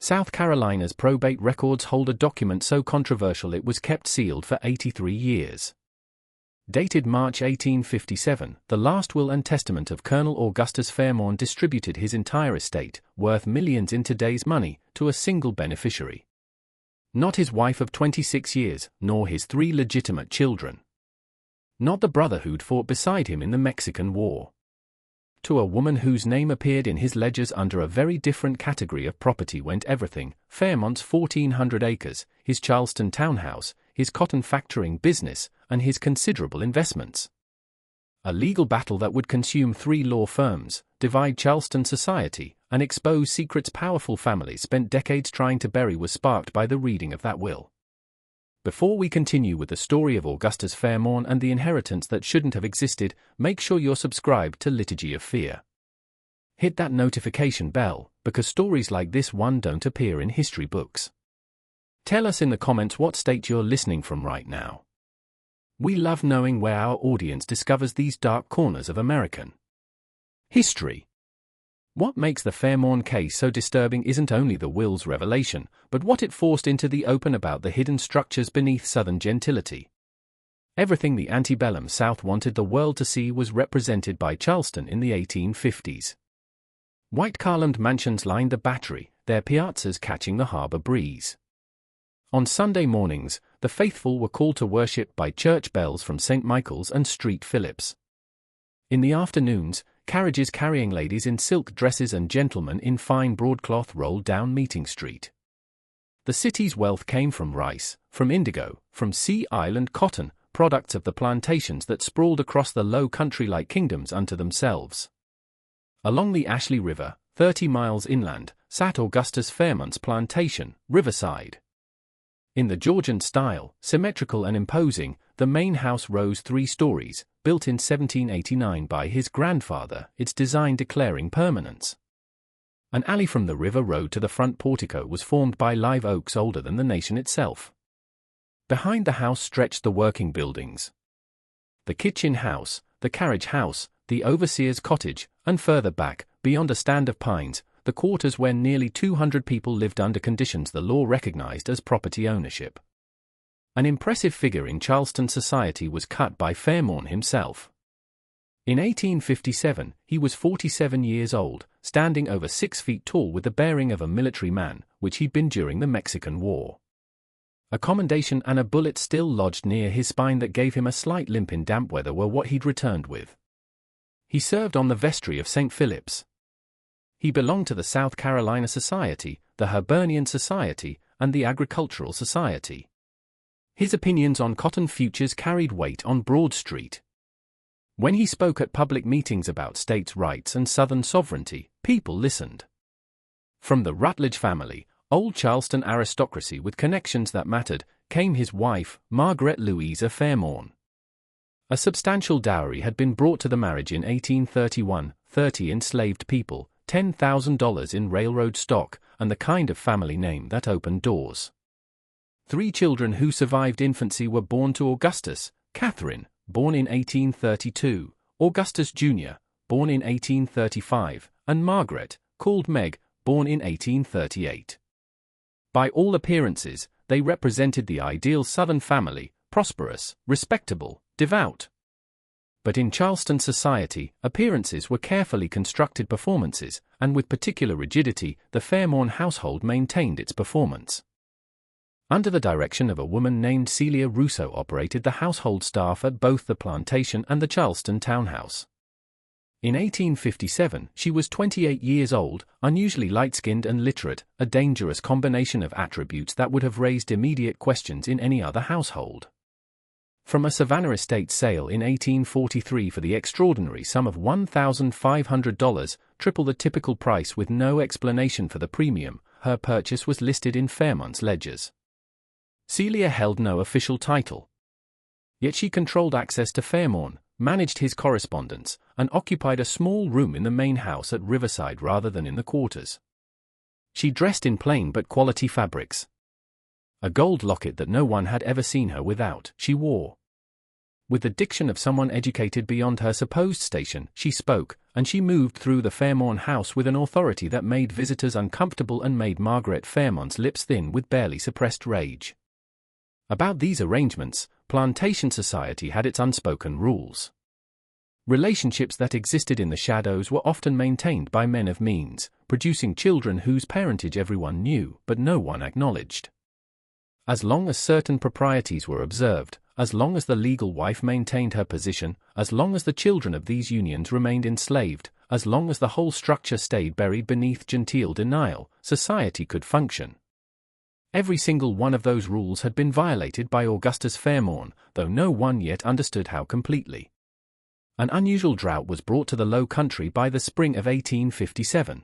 South Carolina's probate records hold a document so controversial it was kept sealed for 83 years. Dated March 1857, the last will and testament of Colonel Augustus Fairmorn distributed his entire estate, worth millions in today's money, to a single beneficiary. Not his wife of 26 years, nor his 3 legitimate children. Not the brother who'd fought beside him in the Mexican War. To a woman whose name appeared in his ledgers under a very different category of property went everything: Fairmont's 1,400 acres, his Charleston townhouse, his cotton factoring business, and his considerable investments. A legal battle that would consume 3 law firms, divide Charleston society, and expose secrets powerful families spent decades trying to bury was sparked by the reading of that will. Before we continue with the story of Augustus Fairmorn and the inheritance that shouldn't have existed, make sure you're subscribed to Liturgy of Fear. Hit that notification bell, because stories like this one don't appear in history books. Tell us in the comments what state you're listening from right now. We love knowing where our audience discovers these dark corners of American history. What makes the Fairmorn case so disturbing isn't only the will's revelation, but what it forced into the open about the hidden structures beneath Southern gentility. Everything the antebellum South wanted the world to see was represented by Charleston in the 1850s. White columned mansions lined the Battery, their piazzas catching the harbor breeze. On Sunday mornings, the faithful were called to worship by church bells from St. Michael's and Street Phillips. In the afternoons, carriages carrying ladies in silk dresses and gentlemen in fine broadcloth rolled down Meeting Street. The city's wealth came from rice, from indigo, from Sea Island cotton, products of the plantations that sprawled across the low country like kingdoms unto themselves. Along the Ashley River, 30 miles inland, sat Augustus Fairmont's plantation, Riverside. In the Georgian style, symmetrical and imposing, the main house rose 3 stories, built in 1789 by his grandfather, its design declaring permanence. An alley from the river road to the front portico was formed by live oaks older than the nation itself. Behind the house stretched the working buildings. The kitchen house, the carriage house, the overseer's cottage, and further back, beyond a stand of pines, the quarters where nearly 200 people lived under conditions the law recognized as property ownership. An impressive figure in Charleston society was cut by Fairmorn himself. In 1857, he was 47 years old, standing over 6 feet tall with the bearing of a military man, which he'd been during the Mexican War. A commendation and a bullet still lodged near his spine that gave him a slight limp in damp weather were what he'd returned with. He served on the vestry of St. Philip's. He belonged to the South Carolina Society, the Hibernian Society, and the Agricultural Society. His opinions on cotton futures carried weight on Broad Street. When he spoke at public meetings about states' rights and Southern sovereignty, people listened. From the Rutledge family, old Charleston aristocracy with connections that mattered, came his wife, Margaret Louisa Fairmorn. A substantial dowry had been brought to the marriage in 1831, 30 enslaved people, $10,000 in railroad stock, and the kind of family name that opened doors. 3 children who survived infancy were born to Augustus: Catherine, born in 1832, Augustus Jr., born in 1835, and Margaret, called Meg, born in 1838. By all appearances, they represented the ideal Southern family, prosperous, respectable, devout. But in Charleston society, appearances were carefully constructed performances, and with particular rigidity, the Fairmorn household maintained its performance. Under the direction of a woman named Celia Russo operated the household staff at both the plantation and the Charleston townhouse. In 1857, she was 28 years old, unusually light-skinned and literate, a dangerous combination of attributes that would have raised immediate questions in any other household. From a Savannah estate sale in 1843 for the extraordinary sum of $1,500, triple the typical price with no explanation for the premium, her purchase was listed in Fairmont's ledgers. Celia held no official title. Yet she controlled access to Fairmorn, managed his correspondence, and occupied a small room in the main house at Riverside rather than in the quarters. She dressed in plain but quality fabrics. A gold locket that no one had ever seen her without, she wore. With the diction of someone educated beyond her supposed station, she spoke, and she moved through the Fairmont house with an authority that made visitors uncomfortable and made Margaret Fairmont's lips thin with barely suppressed rage. About these arrangements, plantation society had its unspoken rules. Relationships that existed in the shadows were often maintained by men of means, producing children whose parentage everyone knew but no one acknowledged. As long as certain proprieties were observed, as long as the legal wife maintained her position, as long as the children of these unions remained enslaved, as long as the whole structure stayed buried beneath genteel denial, society could function. Every single one of those rules had been violated by Augustus Fairmont, though no one yet understood how completely. An unusual drought was brought to the Low Country by the spring of 1857.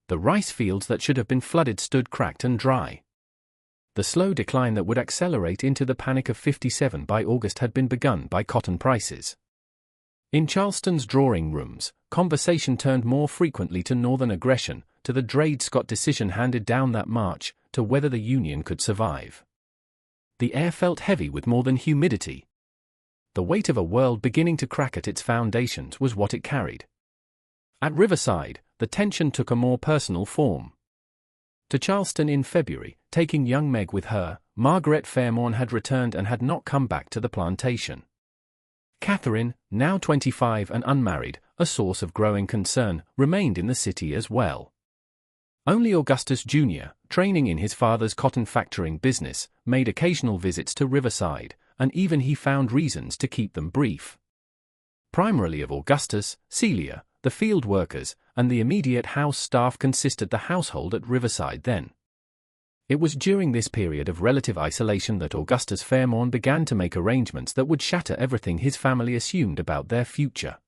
The rice fields that should have been flooded stood cracked and dry. The slow decline that would accelerate into the Panic of '57 by August had been begun by cotton prices. In Charleston's drawing rooms, conversation turned more frequently to Northern aggression, to the Dred Scott decision handed down that March, to whether the Union could survive. The air felt heavy with more than humidity. The weight of a world beginning to crack at its foundations was what it carried. At Riverside, the tension took a more personal form. To Charleston in February, taking young Meg with her, Margaret Fairmont had returned and had not come back to the plantation. Catherine, now 25 and unmarried, a source of growing concern, remained in the city as well. Only Augustus Jr., training in his father's cotton factoring business, made occasional visits to Riverside, and even he found reasons to keep them brief. Primarily of Augustus, Celia, the field workers, and the immediate house staff consisted the household at Riverside then. It was during this period of relative isolation that Augustus Fairmont began to make arrangements that would shatter everything his family assumed about their future.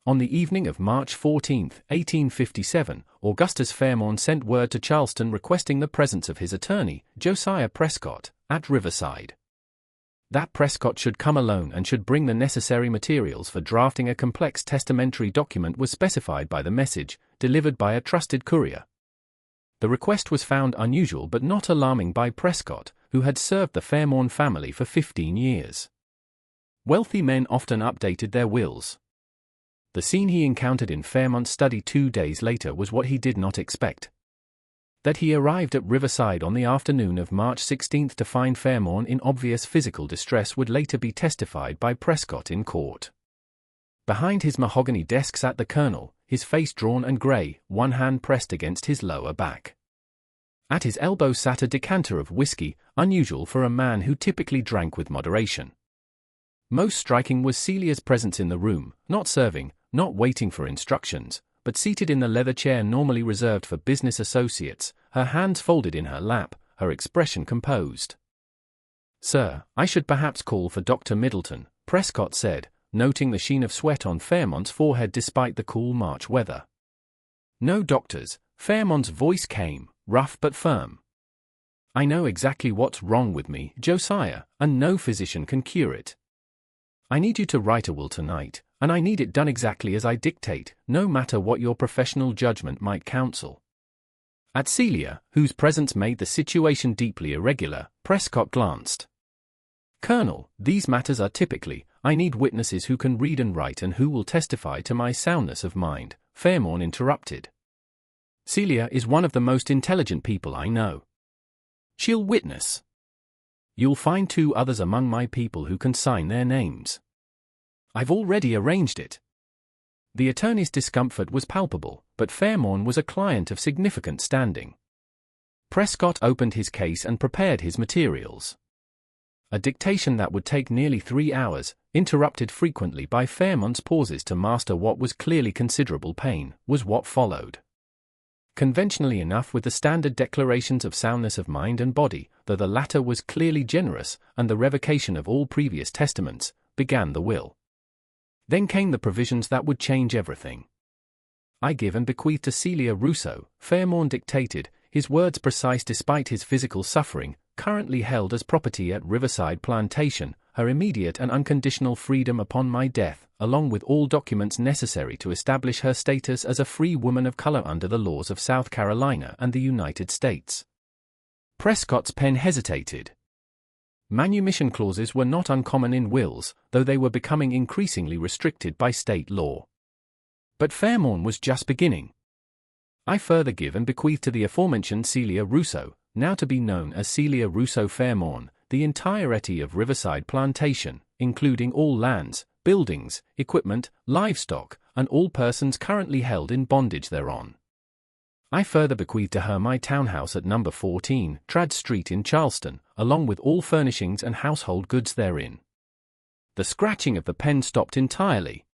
On the evening of March 14, 1857, Augustus Fairmont sent word to Charleston requesting the presence of his attorney, Josiah Prescott, at Riverside. That Prescott should come alone and should bring the necessary materials for drafting a complex testamentary document was specified by the message, delivered by a trusted courier. The request was found unusual but not alarming by Prescott, who had served the Fairmont family for 15 years. Wealthy men often updated their wills. The scene he encountered in Fairmont's study 2 days later was what he did not expect. That he arrived at Riverside on the afternoon of March 16 to find Fairmont in obvious physical distress would later be testified by Prescott in court. Behind his mahogany desk sat the colonel, his face drawn and grey, one hand pressed against his lower back. At his elbow sat a decanter of whiskey, unusual for a man who typically drank with moderation. Most striking was Celia's presence in the room, not serving, not waiting for instructions, but seated in the leather chair normally reserved for business associates, her hands folded in her lap, her expression composed. "Sir, I should perhaps call for Dr. Middleton," Prescott said, noting the sheen of sweat on Fairmont's forehead despite the cool March weather. "No doctors," Fairmont's voice came, rough but firm. "I know exactly what's wrong with me, Josiah, and no physician can cure it. I need you to write a will tonight, and I need it done exactly as I dictate, no matter what your professional judgment might counsel." At Celia, whose presence made the situation deeply irregular, Prescott glanced. "Colonel, these matters are typically, I need witnesses who can read and write and who will testify to my soundness of mind," Fairmont interrupted. "Celia is one of the most intelligent people I know. She'll witness. You'll find 2 others among my people who can sign their names. I've already arranged it." The attorney's discomfort was palpable, but Fairmont was a client of significant standing. Prescott opened his case and prepared his materials. A dictation that would take nearly 3 hours, interrupted frequently by Fairmont's pauses to master what was clearly considerable pain, was what followed. Conventionally enough with the standard declarations of soundness of mind and body, though the latter was clearly generous, and the revocation of all previous testaments, began the will. Then came the provisions that would change everything. "I give and bequeath to Celia Rousseau," Fairmont dictated, his words precise despite his physical suffering, "currently held as property at Riverside Plantation, her immediate and unconditional freedom upon my death, along with all documents necessary to establish her status as a free woman of color under the laws of South Carolina and the United States." Prescott's pen hesitated. Manumission clauses were not uncommon in wills, though they were becoming increasingly restricted by state law. But Fairmorn was just beginning. I further give and bequeath to the aforementioned Celia Russo, now to be known as Celia Russo Fairmorn, the entirety of Riverside Plantation, including all lands, buildings, equipment, livestock, and all persons currently held in bondage thereon. I further bequeath to her my townhouse at number 14, Trad Street in Charleston, along with all furnishings and household goods therein. The scratching of the pen stopped entirely.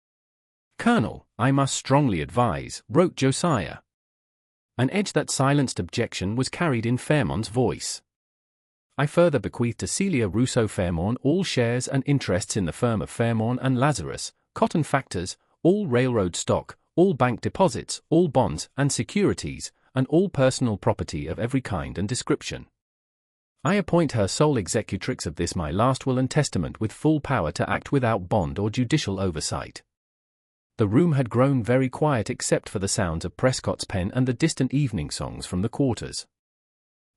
"Colonel, I must strongly advise," wrote Josiah. An edge that silenced objection was carried in Fairmorn's voice. I further bequeath to Celia Russo Fairmorn all shares and interests in the firm of Fairmorn and Lazarus, cotton factors, all railroad stock, all bank deposits, all bonds and securities, and all personal property of every kind and description. I appoint her sole executrix of this my last will and testament with full power to act without bond or judicial oversight. The room had grown very quiet except for the sounds of Prescott's pen and the distant evening songs from the quarters.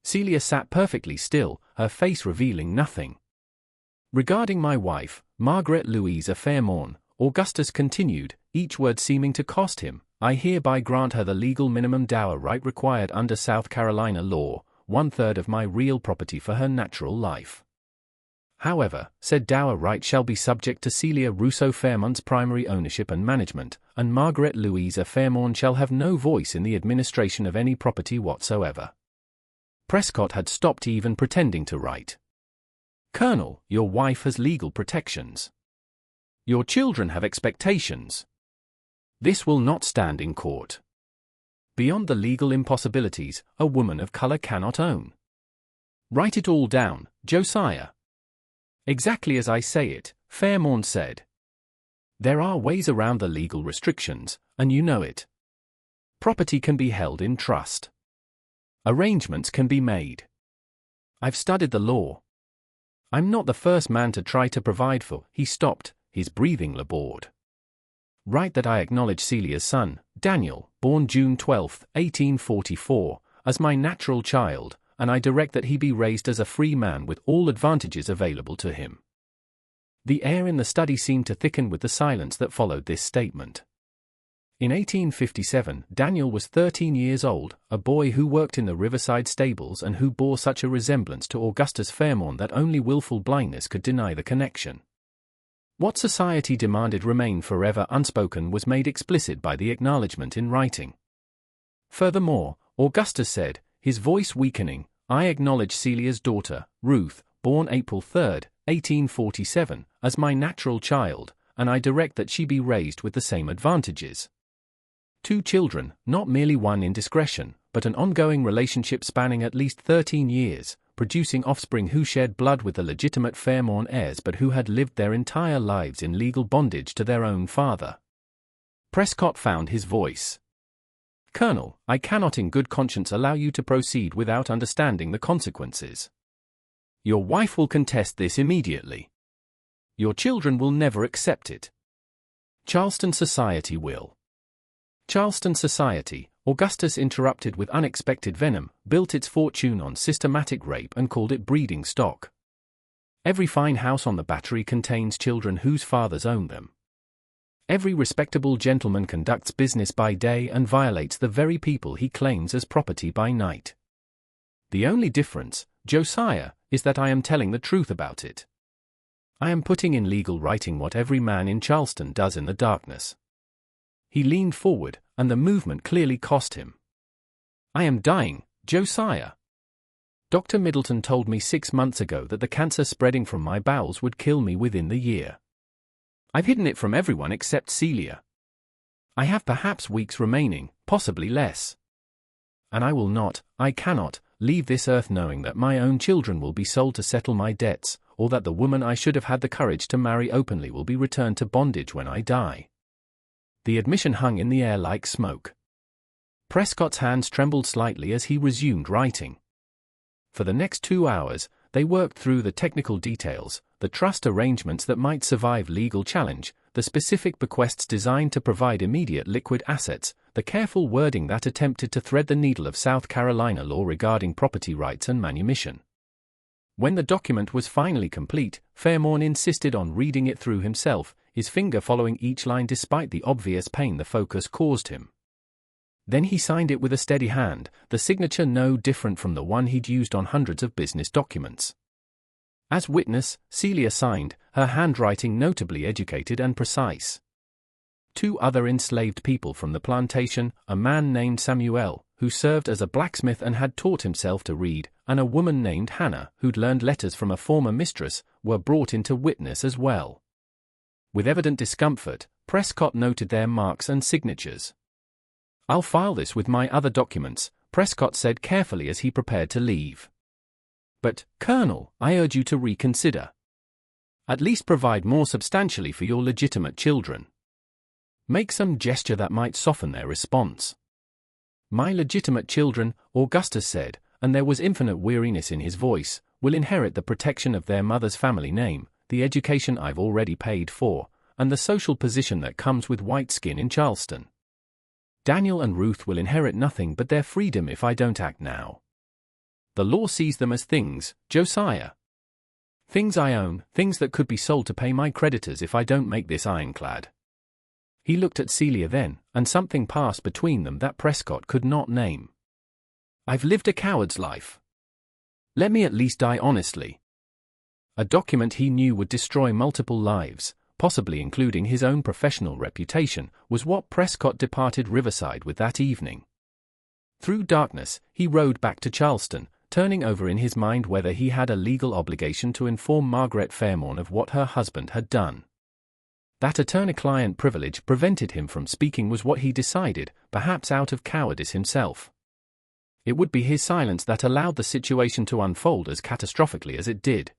Celia sat perfectly still, her face revealing nothing. Regarding my wife, Margaret Louisa Fairmorn, Augustus continued, each word seeming to cost him, I hereby grant her the legal minimum dower right required under South Carolina law, 1/3 of my real property for her natural life. However, said dower right shall be subject to Celia Russo Fairmorn's primary ownership and management, and Margaret Louisa Fairmorn shall have no voice in the administration of any property whatsoever. Prescott had stopped even pretending to write. Colonel, your wife has legal protections. Your children have expectations. This will not stand in court. Beyond the legal impossibilities, a woman of color cannot own. Write it all down, Josiah. Exactly as I say it, Fairmorn said. There are ways around the legal restrictions, and you know it. Property can be held in trust. Arrangements can be made. I've studied the law. I'm not the first man to try to provide for. He stopped, his breathing labored. Write that I acknowledge Celia's son, Daniel, born June 12, 1844, as my natural child, and I direct that he be raised as a free man with all advantages available to him. The air in the study seemed to thicken with the silence that followed this statement. In 1857, Daniel was 13 years old, a boy who worked in the Riverside stables and who bore such a resemblance to Augustus Fairmorn that only willful blindness could deny the connection. What society demanded remain forever unspoken was made explicit by the acknowledgement in writing. Furthermore, Augustus said, his voice weakening, I acknowledge Celia's daughter, Ruth, born April 3, 1847, as my natural child, and I direct that she be raised with the same advantages. 2 children, not merely one indiscretion, but an ongoing relationship spanning at least 13 years, producing offspring who shared blood with the legitimate Fairmorn heirs but who had lived their entire lives in legal bondage to their own father. Prescott found his voice. Colonel, I cannot in good conscience allow you to proceed without understanding the consequences. Your wife will contest this immediately. Your children will never accept it. Charleston society will. Charleston society, Augustus interrupted with unexpected venom, built its fortune on systematic rape and called it breeding stock. Every fine house on the Battery contains children whose fathers own them. Every respectable gentleman conducts business by day and violates the very people he claims as property by night. The only difference, Josiah, is that I am telling the truth about it. I am putting in legal writing what every man in Charleston does in the darkness. He leaned forward, and the movement clearly cost him. I am dying, Josiah. Dr. Middleton told me 6 months ago that the cancer spreading from my bowels would kill me within the year. I've hidden it from everyone except Celia. I have perhaps weeks remaining, possibly less. And I cannot, leave this earth knowing that my own children will be sold to settle my debts, or that the woman I should have had the courage to marry openly will be returned to bondage when I die. The admission hung in the air like smoke. Prescott's hands trembled slightly as he resumed writing. For the next 2 hours, they worked through the technical details, the trust arrangements that might survive legal challenge, the specific bequests designed to provide immediate liquid assets, the careful wording that attempted to thread the needle of South Carolina law regarding property rights and manumission. When the document was finally complete, Fairmorn insisted on reading it through himself, his finger following each line despite the obvious pain the focus caused him. Then he signed it with a steady hand, the signature no different from the one he'd used on hundreds of business documents. As witness, Celia signed, her handwriting notably educated and precise. 2 other enslaved people from the plantation, a man named Samuel, who served as a blacksmith and had taught himself to read, and a woman named Hannah, who'd learned letters from a former mistress, were brought in to witness as well. With evident discomfort, Prescott noted their marks and signatures. "I'll file this with my other documents," Prescott said carefully as he prepared to leave. "But, Colonel, I urge you to reconsider. At least provide more substantially for your legitimate children. Make some gesture that might soften their response." "My legitimate children," Augustus said, and there was infinite weariness in his voice, "will inherit the protection of their mother's family name, the education I've already paid for, and the social position that comes with white skin in Charleston. Daniel and Ruth will inherit nothing but their freedom if I don't act now. The law sees them as things, Josiah. Things I own, things that could be sold to pay my creditors if I don't make this ironclad." He looked at Celia then, and something passed between them that Prescott could not name. "I've lived a coward's life. Let me at least die honestly." A document he knew would destroy multiple lives, possibly including his own professional reputation, was what Prescott departed Riverside with that evening. Through darkness, he rode back to Charleston, turning over in his mind whether he had a legal obligation to inform Margaret Fairmorn of what her husband had done. That attorney-client privilege prevented him from speaking was what he decided, perhaps out of cowardice himself. It would be his silence that allowed the situation to unfold as catastrophically as it did.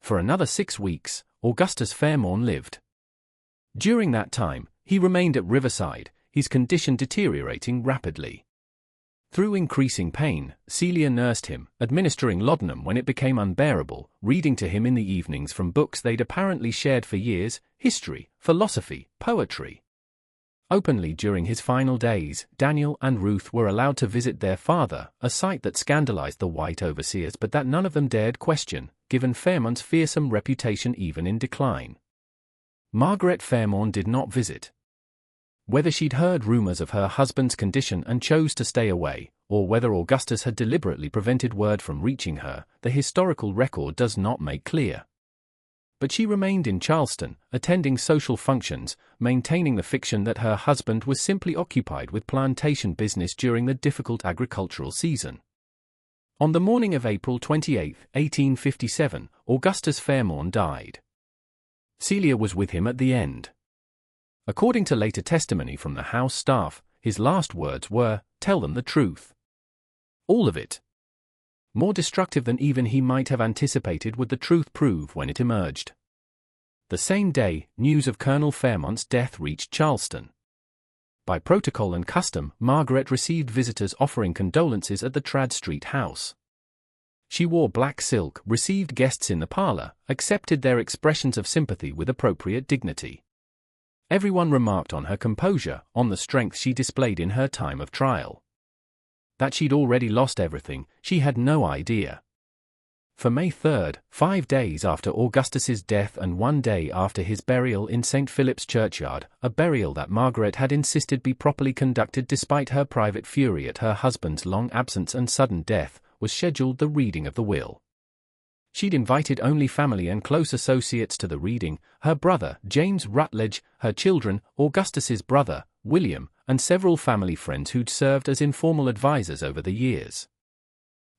For another 6 weeks, Augustus Fairmorn lived. During that time, he remained at Riverside, his condition deteriorating rapidly. Through increasing pain, Celia nursed him, administering laudanum when it became unbearable, reading to him in the evenings from books they'd apparently shared for years, history, philosophy, poetry. Openly during his final days, Daniel and Ruth were allowed to visit their father, a sight that scandalized the white overseers but that none of them dared question, given Fairmorn's fearsome reputation even in decline. Margaret Fairmorn did not visit. Whether she'd heard rumors of her husband's condition and chose to stay away, or whether Augustus had deliberately prevented word from reaching her, the historical record does not make clear. But she remained in Charleston, attending social functions, maintaining the fiction that her husband was simply occupied with plantation business during the difficult agricultural season. On the morning of April 28, 1857, Augustus Fairmorn died. Celia was with him at the end. According to later testimony from the House staff, his last words were, "Tell them the truth. All of it." More destructive than even he might have anticipated would the truth prove when it emerged. The same day, news of Colonel Fairmont's death reached Charleston. By protocol and custom, Margaret received visitors offering condolences at the Trad Street house. She wore black silk, received guests in the parlor, accepted their expressions of sympathy with appropriate dignity. Everyone remarked on her composure, on the strength she displayed in her time of trial. That she'd already lost everything, she had no idea. For May 3, 5 days after Augustus's death and 1 day after his burial in St. Philip's Churchyard, a burial that Margaret had insisted be properly conducted despite her private fury at her husband's long absence and sudden death, was scheduled the reading of the will. She'd invited only family and close associates to the reading, her brother, James Rutledge, her children, Augustus's brother, William, and several family friends who'd served as informal advisors over the years.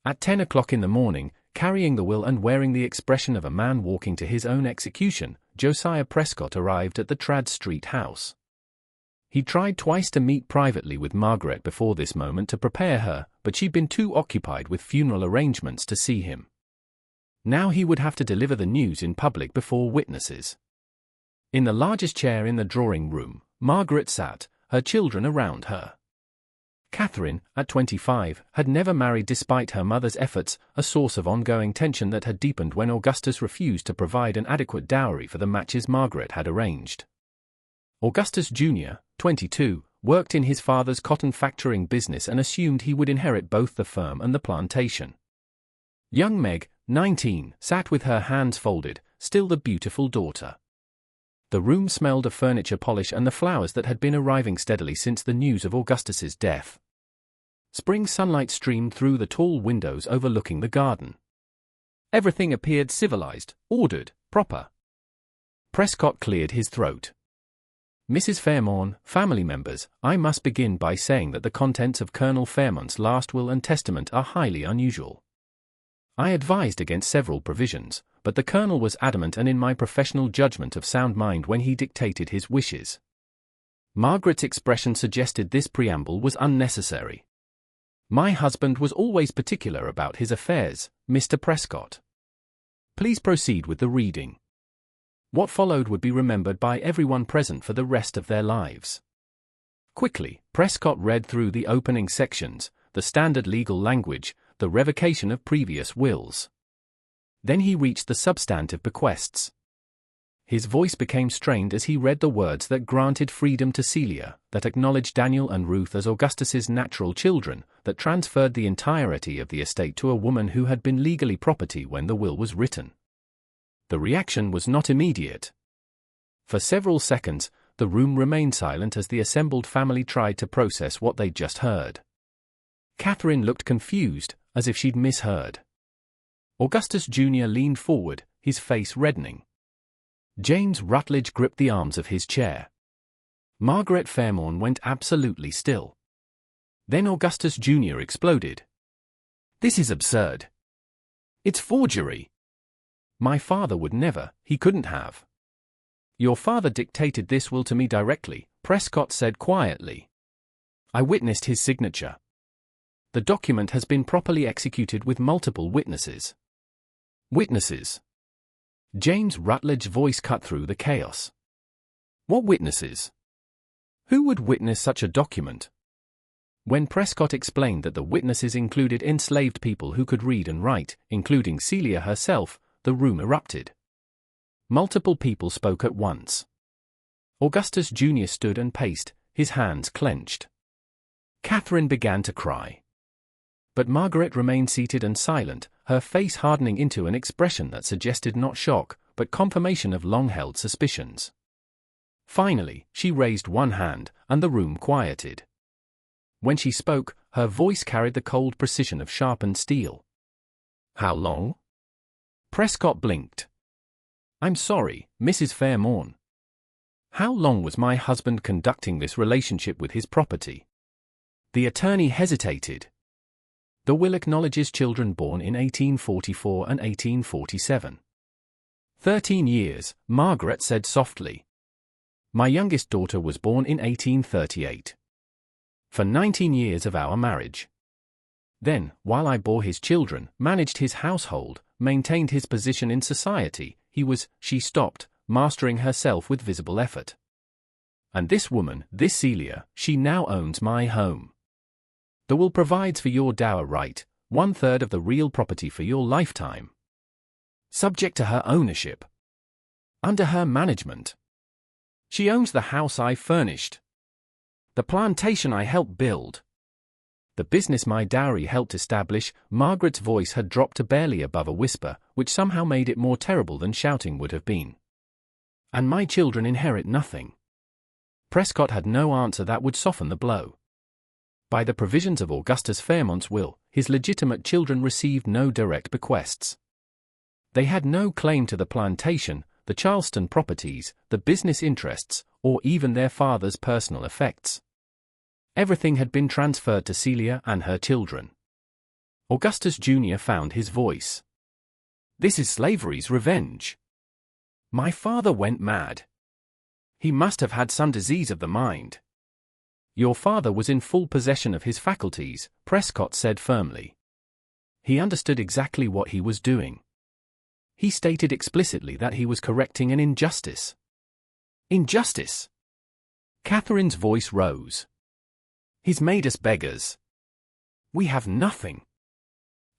At 10 o'clock in the morning, carrying the will and wearing the expression of a man walking to his own execution, Josiah Prescott arrived at the Trad Street house. He tried twice to meet privately with Margaret before this moment to prepare her, but she'd been too occupied with funeral arrangements to see him. Now he would have to deliver the news in public before witnesses. In the largest chair in the drawing room, Margaret sat, her children around her. Catherine, at 25, had never married despite her mother's efforts, a source of ongoing tension that had deepened when Augustus refused to provide an adequate dowry for the matches Margaret had arranged. Augustus Jr., 22, worked in his father's cotton factoring business and assumed he would inherit both the firm and the plantation. Young Meg, 19, sat with her hands folded, still the beautiful daughter. The room smelled of furniture polish and the flowers that had been arriving steadily since the news of Augustus's death. Spring sunlight streamed through the tall windows overlooking the garden. Everything appeared civilized, ordered, proper. Prescott cleared his throat. Mrs. Fairmorn, family members, I must begin by saying that the contents of Colonel Fairmont's last will and testament are highly unusual. I advised against several provisions, but the Colonel was adamant and in my professional judgment of sound mind when he dictated his wishes. Margaret's expression suggested this preamble was unnecessary. My husband was always particular about his affairs, Mr. Prescott. Please proceed with the reading. What followed would be remembered by everyone present for the rest of their lives. Quickly, Prescott read through the opening sections, the standard legal language, the revocation of previous wills. Then he reached the substantive bequests. His voice became strained as he read the words that granted freedom to Celia, that acknowledged Daniel and Ruth as Augustus's natural children, that transferred the entirety of the estate to a woman who had been legally property when the will was written. The reaction was not immediate. For several seconds, the room remained silent as the assembled family tried to process what they'd just heard. Catherine looked confused, as if she'd misheard. Augustus Jr. leaned forward, his face reddening. James Rutledge gripped the arms of his chair. Margaret Fairmorn went absolutely still. Then Augustus Jr. exploded. This is absurd. It's forgery. My father would never, he couldn't have. Your father dictated this will to me directly, Prescott said quietly. I witnessed his signature. The document has been properly executed with multiple witnesses. Witnesses? James Rutledge's voice cut through the chaos. What witnesses? Who would witness such a document? When Prescott explained that the witnesses included enslaved people who could read and write, including Celia herself, the room erupted. Multiple people spoke at once. Augustus Jr. stood and paced, his hands clenched. Catherine began to cry. But Margaret remained seated and silent, her face hardening into an expression that suggested not shock, but confirmation of long-held suspicions. Finally, she raised one hand, and the room quieted. When she spoke, her voice carried the cold precision of sharpened steel. How long? Prescott blinked. I'm sorry, Mrs. Fairmorn. How long was my husband conducting this relationship with his property? The attorney hesitated. The will acknowledges children born in 1844 and 1847. 13 years, Margaret said softly. My youngest daughter was born in 1838. For 19 years of our marriage. Then, while I bore his children, managed his household, maintained his position in society, she stopped, mastering herself with visible effort. And this woman, this Celia, she now owns my home. The will provides for your dower right, 1/3 of the real property for your lifetime. Subject to her ownership. Under her management. She owns the house I furnished. The plantation I helped build. The business my dowry helped establish. Margaret's voice had dropped to barely above a whisper, which somehow made it more terrible than shouting would have been. And my children inherit nothing. Prescott had no answer that would soften the blow. By the provisions of Augustus Fairmont's will, his legitimate children received no direct bequests. They had no claim to the plantation, the Charleston properties, the business interests, or even their father's personal effects. Everything had been transferred to Celia and her children. Augustus Jr. found his voice. This is slavery's revenge. My father went mad. He must have had some disease of the mind. Your father was in full possession of his faculties, Prescott said firmly. He understood exactly what he was doing. He stated explicitly that he was correcting an injustice. Injustice? Catherine's voice rose. He's made us beggars. We have nothing.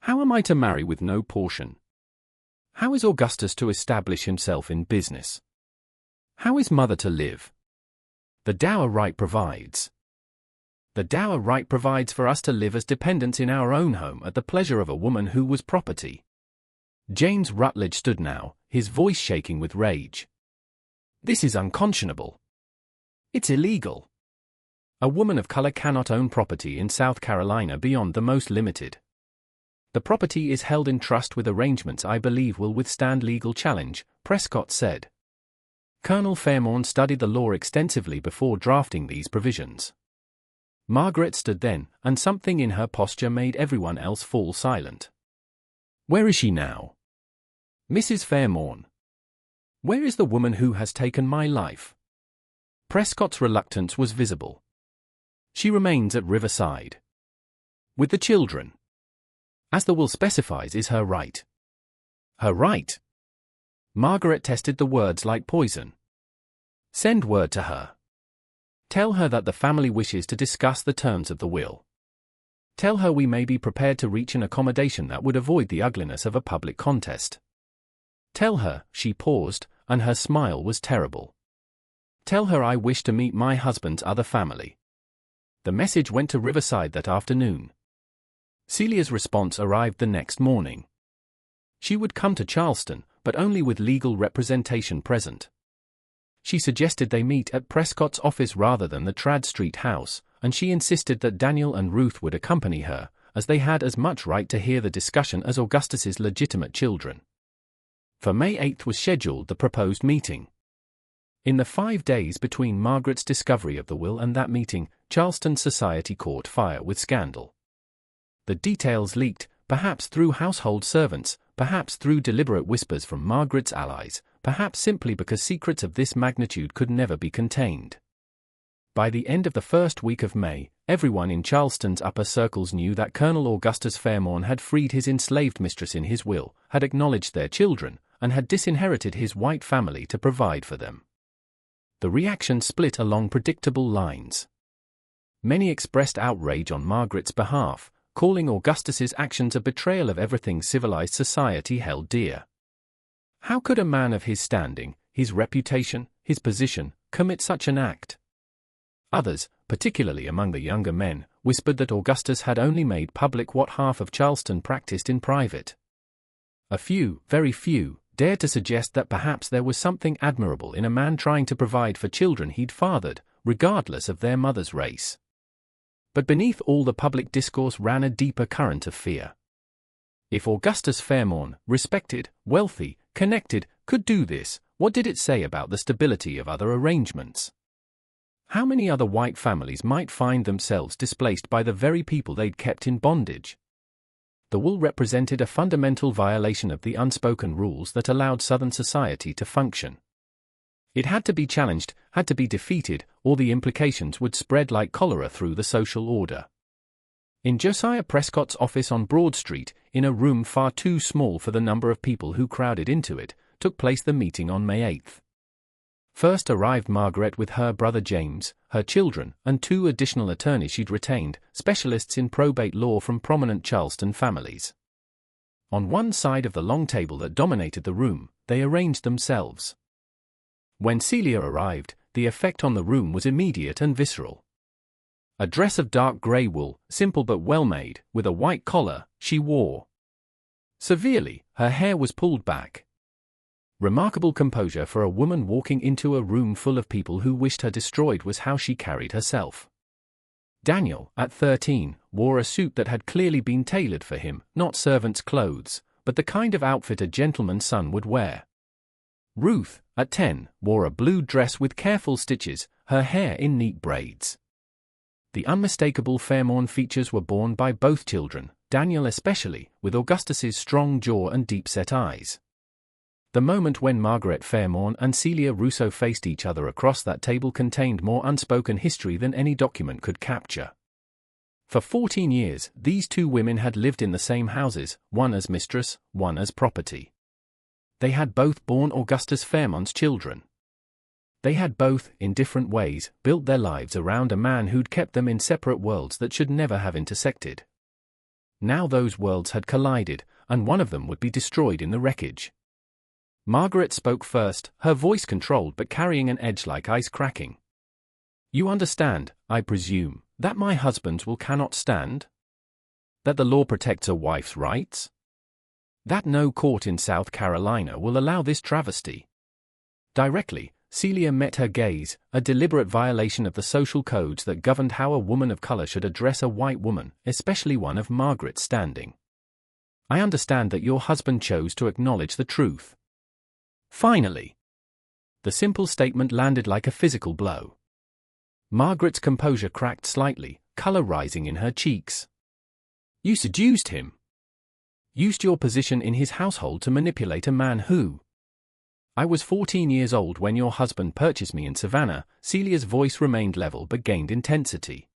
How am I to marry with no portion? How is Augustus to establish himself in business? How is mother to live? The dower right provides. The dower right provides for us to live as dependents in our own home at the pleasure of a woman who was property. James Rutledge stood now, his voice shaking with rage. This is unconscionable. It's illegal. A woman of color cannot own property in South Carolina beyond the most limited. The property is held in trust with arrangements I believe will withstand legal challenge, Prescott said. Colonel Fairmorn studied the law extensively before drafting these provisions. Margaret stood then, and something in her posture made everyone else fall silent. Where is she now? Mrs. Fairmorn. Where is the woman who has taken my life? Prescott's reluctance was visible. She remains at Riverside. With the children. As the will specifies is her right. Her right? Margaret tested the words like poison. Send word to her. Tell her that the family wishes to discuss the terms of the will. Tell her we may be prepared to reach an accommodation that would avoid the ugliness of a public contest. Tell her, she paused, and her smile was terrible. Tell her I wish to meet my husband's other family. The message went to Riverside that afternoon. Celia's response arrived the next morning. She would come to Charleston, but only with legal representation present. She suggested they meet at Prescott's office rather than the Trad Street house, and she insisted that Daniel and Ruth would accompany her, as they had as much right to hear the discussion as Augustus's legitimate children. For May 8 was scheduled the proposed meeting. In the 5 days between Margaret's discovery of the will and that meeting, Charleston society caught fire with scandal. The details leaked, perhaps through household servants, perhaps through deliberate whispers from Margaret's allies, perhaps simply because secrets of this magnitude could never be contained. By the end of the first week of May, everyone in Charleston's upper circles knew that Colonel Augustus Fairmorn had freed his enslaved mistress in his will, had acknowledged their children, and had disinherited his white family to provide for them. The reaction split along predictable lines. Many expressed outrage on Margaret's behalf, calling Augustus's actions a betrayal of everything civilized society held dear. How could a man of his standing, his reputation, his position, commit such an act? Others, particularly among the younger men, whispered that Augustus had only made public what half of Charleston practiced in private. A few, very few, dared to suggest that perhaps there was something admirable in a man trying to provide for children he'd fathered, regardless of their mother's race. But beneath all the public discourse ran a deeper current of fear. If Augustus Fairmorn, respected, wealthy, connected, could do this, what did it say about the stability of other arrangements? How many other white families might find themselves displaced by the very people they'd kept in bondage? The will represented a fundamental violation of the unspoken rules that allowed Southern society to function. It had to be challenged, had to be defeated, or the implications would spread like cholera through the social order. In Josiah Prescott's office on Broad Street, in a room far too small for the number of people who crowded into it, took place the meeting on May 8. First arrived Margaret with her brother James, her children, and 2 additional attorneys she'd retained, specialists in probate law from prominent Charleston families. On one side of the long table that dominated the room, they arranged themselves. When Celia arrived, the effect on the room was immediate and visceral. A dress of dark grey wool, simple but well-made, with a white collar, she wore. Severely, her hair was pulled back. Remarkable composure for a woman walking into a room full of people who wished her destroyed was how she carried herself. Daniel, at 13, wore a suit that had clearly been tailored for him, not servant's clothes, but the kind of outfit a gentleman's son would wear. Ruth, at 10, wore a blue dress with careful stitches, her hair in neat braids. The unmistakable Fairmorn features were borne by both children, Daniel especially, with Augustus's strong jaw and deep-set eyes. The moment when Margaret Fairmorn and Celia Russo faced each other across that table contained more unspoken history than any document could capture. For 14 years, these 2 women had lived in the same houses, one as mistress, one as property. They had both borne Augustus Fairmont's children. They had both, in different ways, built their lives around a man who'd kept them in separate worlds that should never have intersected. Now those worlds had collided, and one of them would be destroyed in the wreckage. Margaret spoke first, her voice controlled but carrying an edge like ice cracking. You understand, I presume, That my husband's will cannot stand? That the law protects a wife's rights? That no court in South Carolina will allow this travesty? Directly, Celia met her gaze, a deliberate violation of the social codes that governed how a woman of color should address a white woman, especially one of Margaret's standing. I understand that your husband chose to acknowledge the truth. Finally. The simple statement landed like a physical blow. Margaret's composure cracked slightly, color rising in her cheeks. You seduced him. Used your position in his household to manipulate a man who... I was 14 years old when your husband purchased me in Savannah. Celia's voice remained level but gained intensity.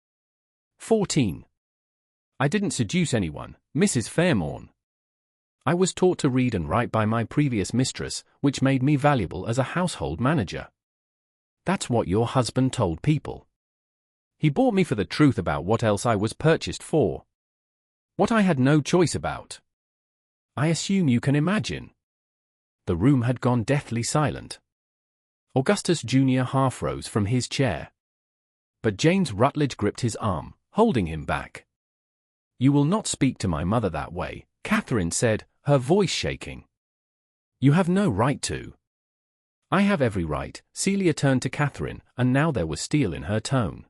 14. I didn't seduce anyone, Mrs. Fairmorn. I was taught to read and write by my previous mistress, which made me valuable as a household manager. That's what your husband told people. He bought me for the truth about what else I was purchased for. What I had no choice about. I assume you can imagine. The room had gone deathly silent. Augustus Jr. half rose from his chair. But James Rutledge gripped his arm, holding him back. You will not speak to my mother that way, Catherine said, her voice shaking. You have no right to. I have every right, Celia turned to Catherine, and now there was steel in her tone.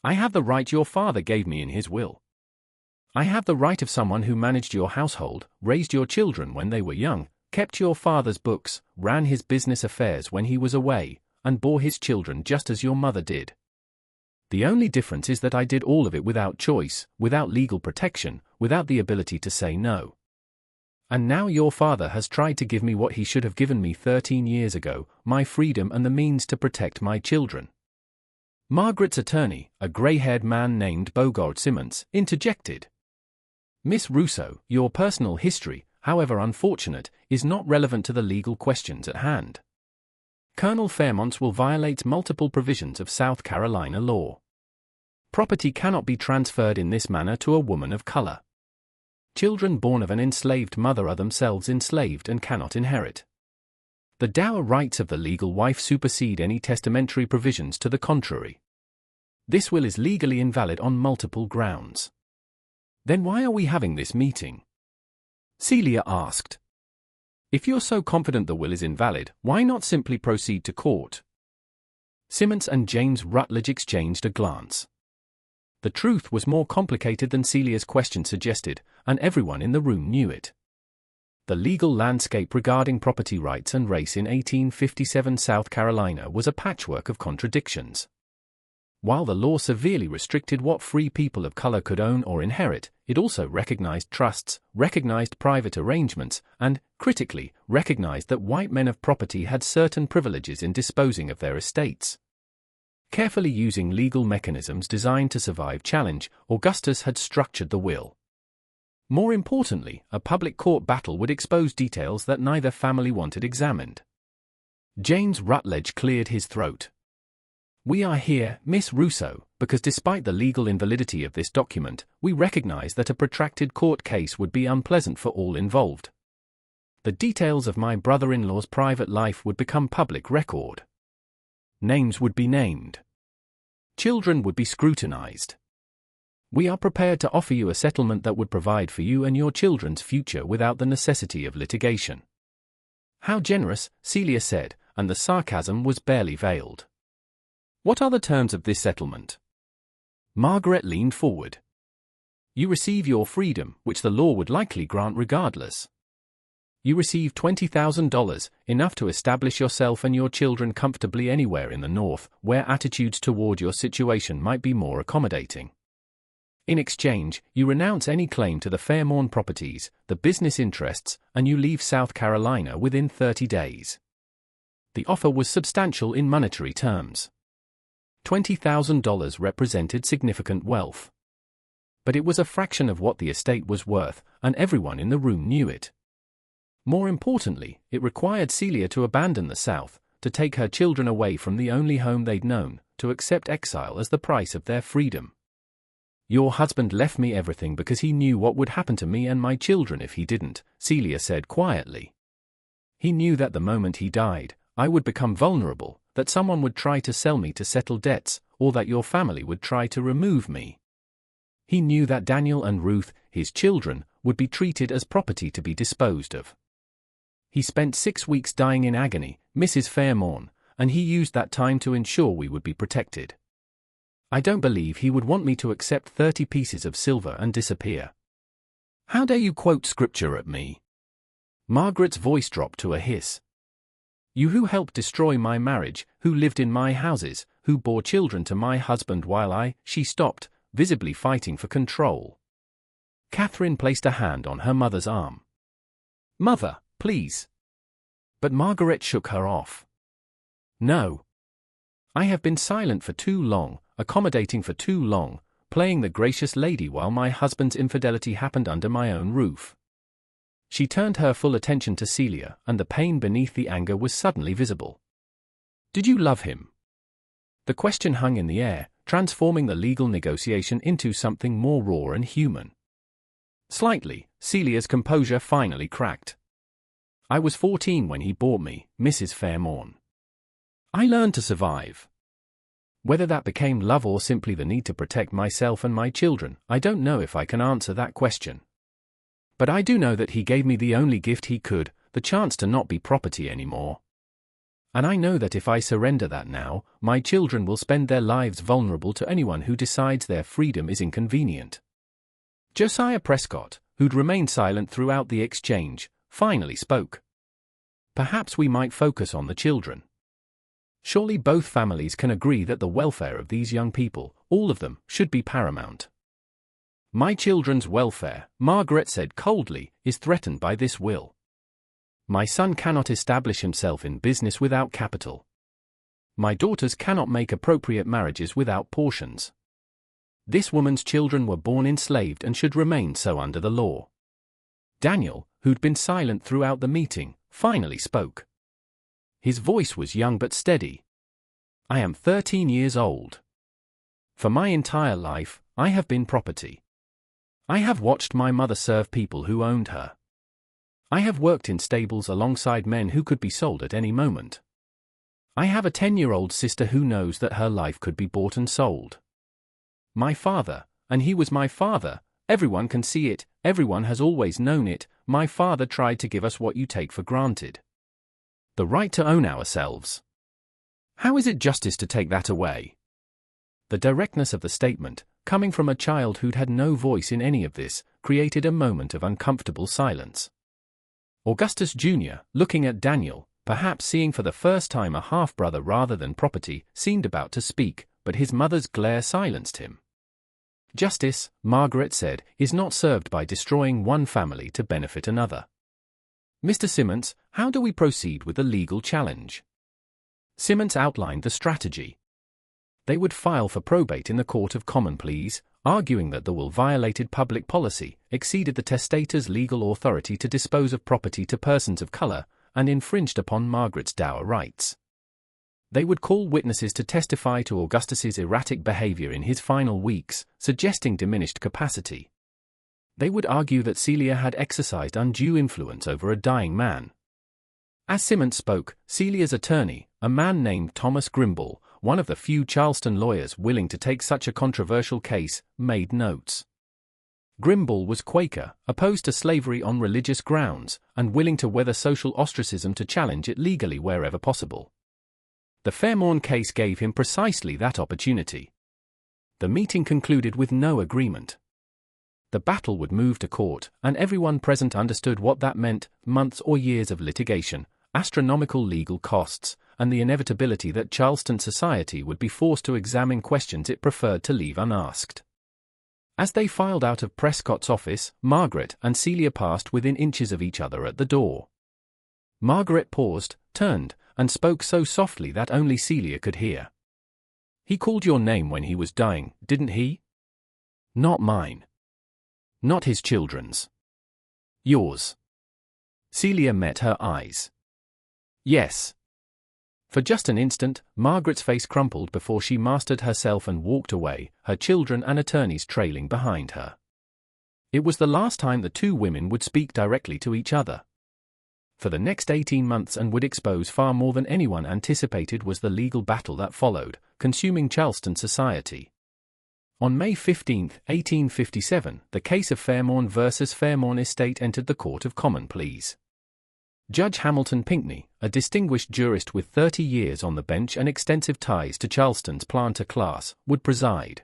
I have the right your father gave me in his will. I have the right of someone who managed your household, raised your children when they were young, kept your father's books, ran his business affairs when he was away, and bore his children just as your mother did. The only difference is that I did all of it without choice, without legal protection, without the ability to say no. And now your father has tried to give me what he should have given me 13 years ago, my freedom and the means to protect my children. Margaret's attorney, a grey-haired man named Bogart Simmons, interjected. Miss Russo, your personal history, however unfortunate, is not relevant to the legal questions at hand. Colonel Fairmont's will violates multiple provisions of South Carolina law. Property cannot be transferred in this manner to a woman of color. Children born of an enslaved mother are themselves enslaved and cannot inherit. The dower rights of the legal wife supersede any testamentary provisions to the contrary. This will is legally invalid on multiple grounds. Then why are we having this meeting? Celia asked. If you're so confident the will is invalid, why not simply proceed to court? Simmons and James Rutledge exchanged a glance. The truth was more complicated than Celia's question suggested, and everyone in the room knew it. The legal landscape regarding property rights and race in 1857 South Carolina was a patchwork of contradictions. While the law severely restricted what free people of color could own or inherit, it also recognized trusts, recognized private arrangements, and, critically, recognized that white men of property had certain privileges in disposing of their estates. Carefully using legal mechanisms designed to survive challenge, Augustus had structured the will. More importantly, a public court battle would expose details that neither family wanted examined. James Rutledge cleared his throat. We are here, Miss Russo, because despite the legal invalidity of this document, we recognize that a protracted court case would be unpleasant for all involved. The details of my brother-in-law's private life would become public record. Names would be named. Children would be scrutinized. We are prepared to offer you a settlement that would provide for you and your children's future without the necessity of litigation. How generous, Celia said, and the sarcasm was barely veiled. What are the terms of this settlement? Margaret leaned forward. You receive your freedom, which the law would likely grant regardless. You receive $20,000, enough to establish yourself and your children comfortably anywhere in the North, where attitudes toward your situation might be more accommodating. In exchange, you renounce any claim to the Fairmorn properties, the business interests, and you leave South Carolina within 30 days. The offer was substantial in monetary terms. $20,000 represented significant wealth. But it was a fraction of what the estate was worth, and everyone in the room knew it. More importantly, it required Celia to abandon the South, to take her children away from the only home they'd known, to accept exile as the price of their freedom. Your husband left me everything because he knew what would happen to me and my children if he didn't, Celia said quietly. He knew that the moment he died, I would become vulnerable, that someone would try to sell me to settle debts, or that your family would try to remove me. He knew that Daniel and Ruth, his children, would be treated as property to be disposed of. He spent 6 weeks dying in agony, Mrs. Fairmorn, and he used that time to ensure we would be protected. I don't believe he would want me to accept 30 pieces of silver and disappear. How dare you quote scripture at me? Margaret's voice dropped to a hiss. You who helped destroy my marriage, who lived in my houses, who bore children to my husband while she stopped, visibly fighting for control. Catherine placed a hand on her mother's arm. Mother, please. But Margaret shook her off. No. I have been silent for too long, accommodating for too long, playing the gracious lady while my husband's infidelity happened under my own roof. She turned her full attention to Celia, and the pain beneath the anger was suddenly visible. Did you love him? The question hung in the air, transforming the legal negotiation into something more raw and human. Slightly, Celia's composure finally cracked. I was 14 when he bought me, Mrs. Fairmorn. I learned to survive. Whether that became love or simply the need to protect myself and my children, I don't know if I can answer that question. But I do know that he gave me the only gift he could, the chance to not be property anymore. And I know that if I surrender that now, my children will spend their lives vulnerable to anyone who decides their freedom is inconvenient. Josiah Prescott, who'd remained silent throughout the exchange, finally spoke. Perhaps we might focus on the children. Surely both families can agree that the welfare of these young people, all of them, should be paramount. My children's welfare, Margaret said coldly, is threatened by this will. My son cannot establish himself in business without capital. My daughters cannot make appropriate marriages without portions. This woman's children were born enslaved and should remain so under the law. Daniel, who'd been silent throughout the meeting, finally spoke. His voice was young but steady. I am 13 years old. For my entire life, I have been property. I have watched my mother serve people who owned her. I have worked in stables alongside men who could be sold at any moment. I have a 10-year-old sister who knows that her life could be bought and sold. My father, and he was my father, everyone can see it, everyone has always known it, my father tried to give us what you take for granted. The right to own ourselves. How is it justice to take that away? The directness of the statement, coming from a child who'd had no voice in any of this, created a moment of uncomfortable silence. Augustus Jr., looking at Daniel, perhaps seeing for the first time a half-brother rather than property, seemed about to speak, but his mother's glare silenced him. Justice, Margaret said, is not served by destroying one family to benefit another. Mr. Simmons, how do we proceed with the legal challenge? Simmons outlined the strategy. They would file for probate in the Court of Common Pleas, arguing that the will violated public policy, exceeded the testator's legal authority to dispose of property to persons of color, and infringed upon Margaret's dower rights. They would call witnesses to testify to Augustus's erratic behavior in his final weeks, suggesting diminished capacity. They would argue that Celia had exercised undue influence over a dying man. As Simmons spoke, Celia's attorney, a man named Thomas Grimble, one of the few Charleston lawyers willing to take such a controversial case, made notes. Grimble was Quaker, opposed to slavery on religious grounds, and willing to weather social ostracism to challenge it legally wherever possible. The Fairmorn case gave him precisely that opportunity. The meeting concluded with no agreement. The battle would move to court, and everyone present understood what that meant: months or years of litigation, astronomical legal costs, and the inevitability that Charleston society would be forced to examine questions it preferred to leave unasked. As they filed out of Prescott's office, Margaret and Celia passed within inches of each other at the door. Margaret paused, turned, and spoke so softly that only Celia could hear. He called your name when he was dying, didn't he? Not mine. Not his children's. Yours. Celia met her eyes. Yes. For just an instant, Margaret's face crumpled before she mastered herself and walked away, her children and attorneys trailing behind her. It was the last time the two women would speak directly to each other. for the next 18 months and would expose far more than anyone anticipated was the legal battle that followed, consuming Charleston society. On May 15, 1857, the case of Fairmorn versus Fairmorn Estate entered the Court of Common Pleas. Judge Hamilton Pinckney, a distinguished jurist with 30 years on the bench and extensive ties to Charleston's planter class, would preside.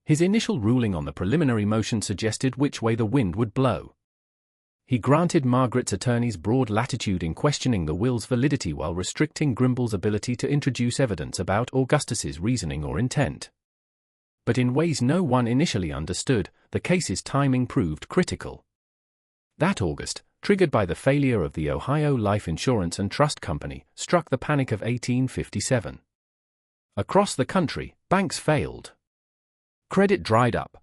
His initial ruling on the preliminary motion suggested which way the wind would blow. He granted Margaret's attorneys broad latitude in questioning the will's validity while restricting Grimble's ability to introduce evidence about Augustus's reasoning or intent. But in ways no one initially understood, the case's timing proved critical. That August, triggered by the failure of the Ohio Life Insurance and Trust Company, struck the Panic of 1857. Across the country, banks failed. Credit dried up.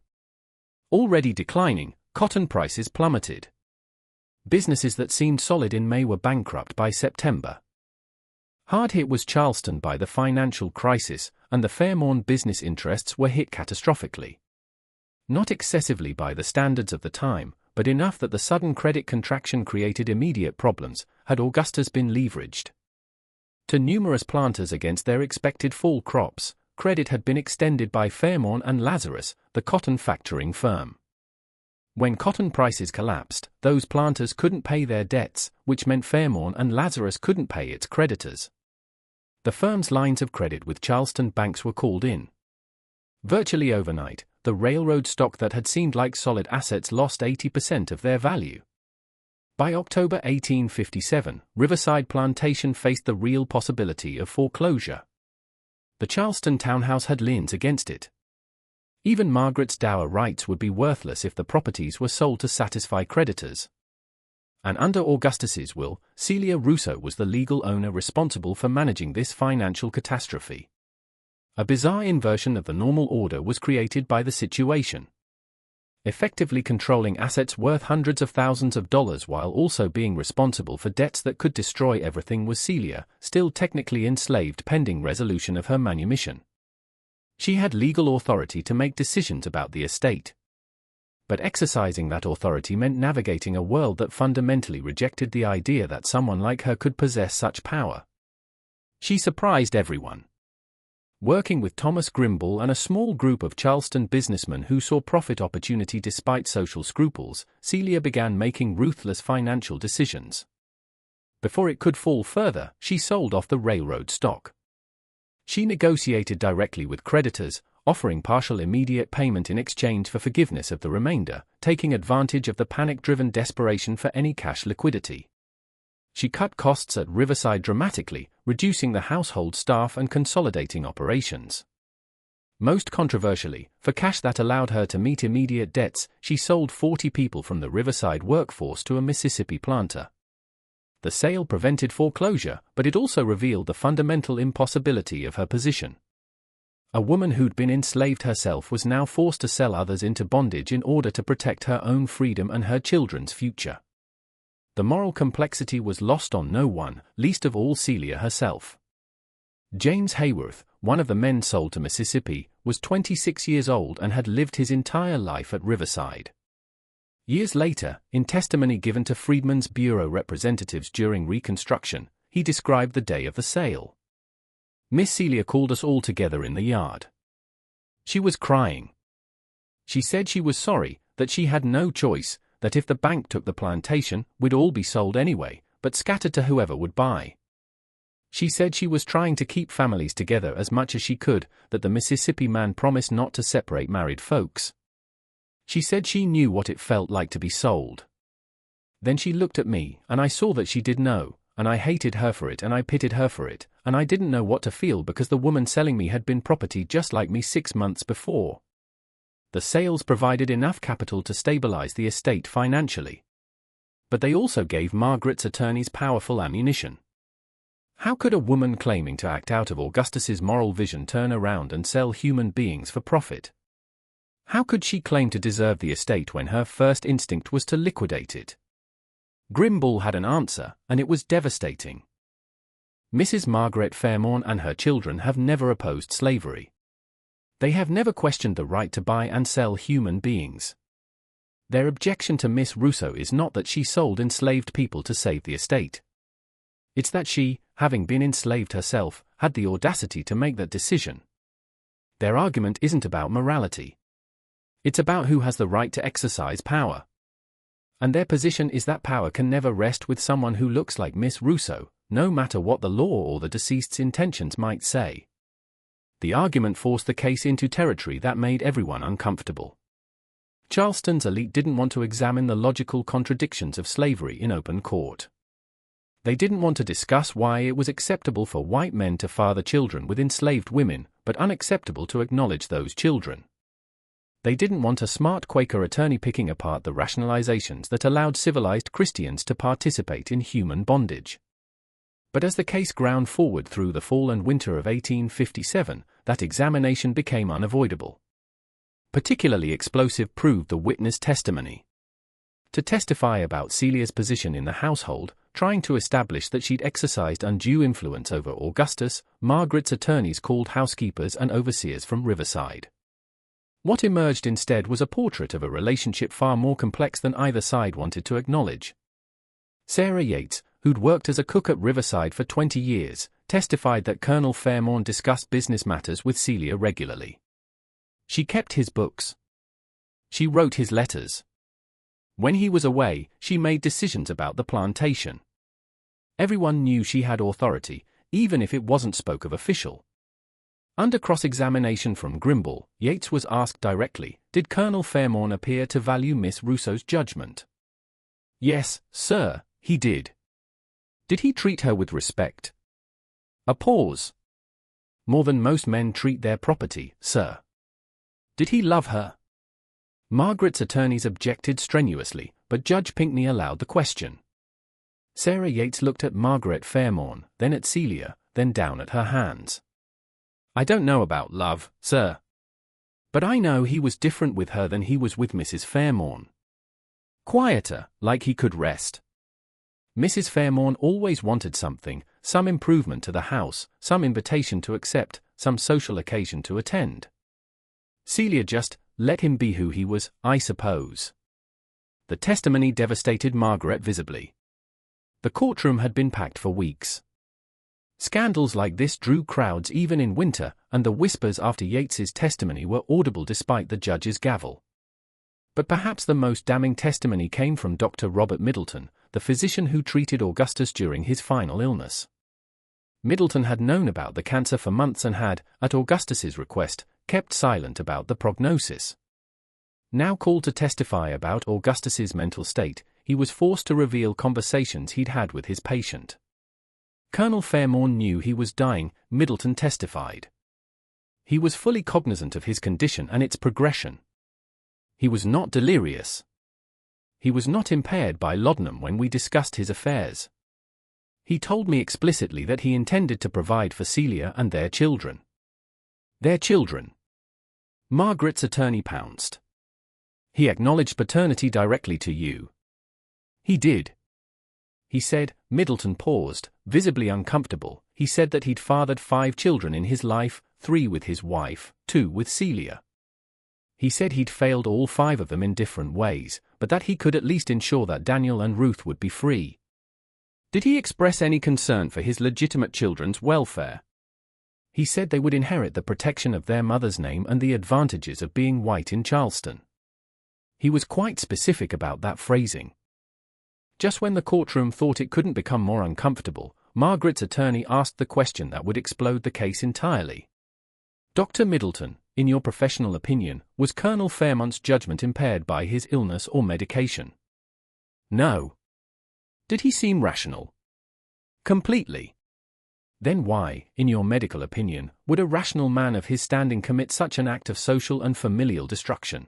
Already declining, cotton prices plummeted. Businesses that seemed solid in May were bankrupt by September. Hard hit was Charleston by the financial crisis, and the Fairmorn business interests were hit catastrophically. Not excessively by the standards of the time, but enough that the sudden credit contraction created immediate problems, had Augustus been leveraged. To numerous planters against their expected fall crops, credit had been extended by Fairmorn and Lazarus, the cotton factoring firm. When cotton prices collapsed, those planters couldn't pay their debts, which meant Fairmorn and Lazarus couldn't pay its creditors. The firm's lines of credit with Charleston banks were called in. Virtually overnight, the railroad stock that had seemed like solid assets lost 80% of their value. By October 1857, Riverside Plantation faced the real possibility of foreclosure. The Charleston townhouse had liens against it. Even Margaret's dower rights would be worthless if the properties were sold to satisfy creditors. And under Augustus's will, Celia Russo was the legal owner responsible for managing this financial catastrophe. A bizarre inversion of the normal order was created by the situation. Effectively controlling assets worth hundreds of thousands of dollars while also being responsible for debts that could destroy everything was Celia, still technically enslaved pending resolution of her manumission. She had legal authority to make decisions about the estate. But exercising that authority meant navigating a world that fundamentally rejected the idea that someone like her could possess such power. She surprised everyone. Working with Thomas Grimble and a small group of Charleston businessmen who saw profit opportunity despite social scruples, Celia began making ruthless financial decisions. Before it could fall further, she sold off the railroad stock. She negotiated directly with creditors, offering partial immediate payment in exchange for forgiveness of the remainder, taking advantage of the panic-driven desperation for any cash liquidity. She cut costs at Riverside dramatically, reducing the household staff and consolidating operations. Most controversially, for cash that allowed her to meet immediate debts, she sold 40 people from the Riverside workforce to a Mississippi planter. The sale prevented foreclosure, but it also revealed the fundamental impossibility of her position. A woman who'd been enslaved herself was now forced to sell others into bondage in order to protect her own freedom and her children's future. The moral complexity was lost on no one, least of all Celia herself. James Hayworth, one of the men sold to Mississippi, was 26 years old and had lived his entire life at Riverside. Years later, in testimony given to Freedmen's Bureau representatives during Reconstruction, he described the day of the sale. Miss Celia called us all together in the yard. She was crying. She said she was sorry, that she had no choice, that if the bank took the plantation, we'd all be sold anyway, but scattered to whoever would buy. She said she was trying to keep families together as much as she could, that the Mississippi man promised not to separate married folks. She said she knew what it felt like to be sold. Then she looked at me, and I saw that she did know, and I hated her for it and I pitied her for it, and I didn't know what to feel because the woman selling me had been property just like me 6 months before. The sales provided enough capital to stabilize the estate financially. But they also gave Margaret's attorneys powerful ammunition. How could a woman claiming to act out of Augustus's moral vision turn around and sell human beings for profit? How could she claim to deserve the estate when her first instinct was to liquidate it? Grimble had an answer, and it was devastating. Mrs. Margaret Fairmorn and her children have never opposed slavery. They have never questioned the right to buy and sell human beings. Their objection to Miss Russo is not that she sold enslaved people to save the estate. It's that she, having been enslaved herself, had the audacity to make that decision. Their argument isn't about morality. It's about who has the right to exercise power. And their position is that power can never rest with someone who looks like Miss Russo, no matter what the law or the deceased's intentions might say. The argument forced the case into territory that made everyone uncomfortable. Charleston's elite didn't want to examine the logical contradictions of slavery in open court. They didn't want to discuss why it was acceptable for white men to father children with enslaved women, but unacceptable to acknowledge those children. They didn't want a smart Quaker attorney picking apart the rationalizations that allowed civilized Christians to participate in human bondage. But as the case ground forward through the fall and winter of 1857, that examination became unavoidable. Particularly explosive proved the witness testimony. To testify about Celia's position in the household, trying to establish that she'd exercised undue influence over Augustus, Margaret's attorneys called housekeepers and overseers from Riverside. What emerged instead was a portrait of a relationship far more complex than either side wanted to acknowledge. Sarah Yates, who'd worked as a cook at Riverside for 20 years, testified that Colonel Fairmorn discussed business matters with Celia regularly. She kept his books. She wrote his letters. When he was away, she made decisions about the plantation. Everyone knew she had authority, even if it wasn't spoke of official. Under cross-examination from Grimble, Yates was asked directly, did Colonel Fairmorn appear to value Miss Russo's judgment? Yes, sir, he did. Did he treat her with respect? A pause. More than most men treat their property, sir. Did he love her? Margaret's attorneys objected strenuously, but Judge Pinkney allowed the question. Sarah Yates looked at Margaret Fairmorn, then at Celia, then down at her hands. I don't know about love, sir. But I know he was different with her than he was with Mrs. Fairmorn. Quieter, like he could rest. Mrs. Fairmorn always wanted something, some improvement to the house, some invitation to accept, some social occasion to attend. Celia just let him be who he was, I suppose. The testimony devastated Margaret visibly. The courtroom had been packed for weeks. Scandals like this drew crowds even in winter, and the whispers after Yates's testimony were audible despite the judge's gavel. But perhaps the most damning testimony came from Dr. Robert Middleton, the physician who treated Augustus during his final illness. Middleton had known about the cancer for months and had, at Augustus's request, kept silent about the prognosis. Now called to testify about Augustus's mental state, he was forced to reveal conversations he'd had with his patient. Colonel Fairmorn knew he was dying, Middleton testified. He was fully cognizant of his condition and its progression. He was not delirious. He was not impaired by laudanum when we discussed his affairs. He told me explicitly that he intended to provide for Celia and their children. Their children. Margaret's attorney pounced. He acknowledged paternity directly to you. He did. He said, Middleton paused, visibly uncomfortable. He said that he'd fathered 5 children in his life, 3 with his wife, 2 with Celia. He said he'd failed all 5 of them in different ways, but that he could at least ensure that Daniel and Ruth would be free. Did he express any concern for his legitimate children's welfare? He said they would inherit the protection of their mother's name and the advantages of being white in Charleston. He was quite specific about that phrasing. Just when the courtroom thought it couldn't become more uncomfortable, Margaret's attorney asked the question that would explode the case entirely. Dr. Middleton, in your professional opinion, was Colonel Fairmont's judgment impaired by his illness or medication? No. Did he seem rational? Completely. Then why, in your medical opinion, would a rational man of his standing commit such an act of social and familial destruction?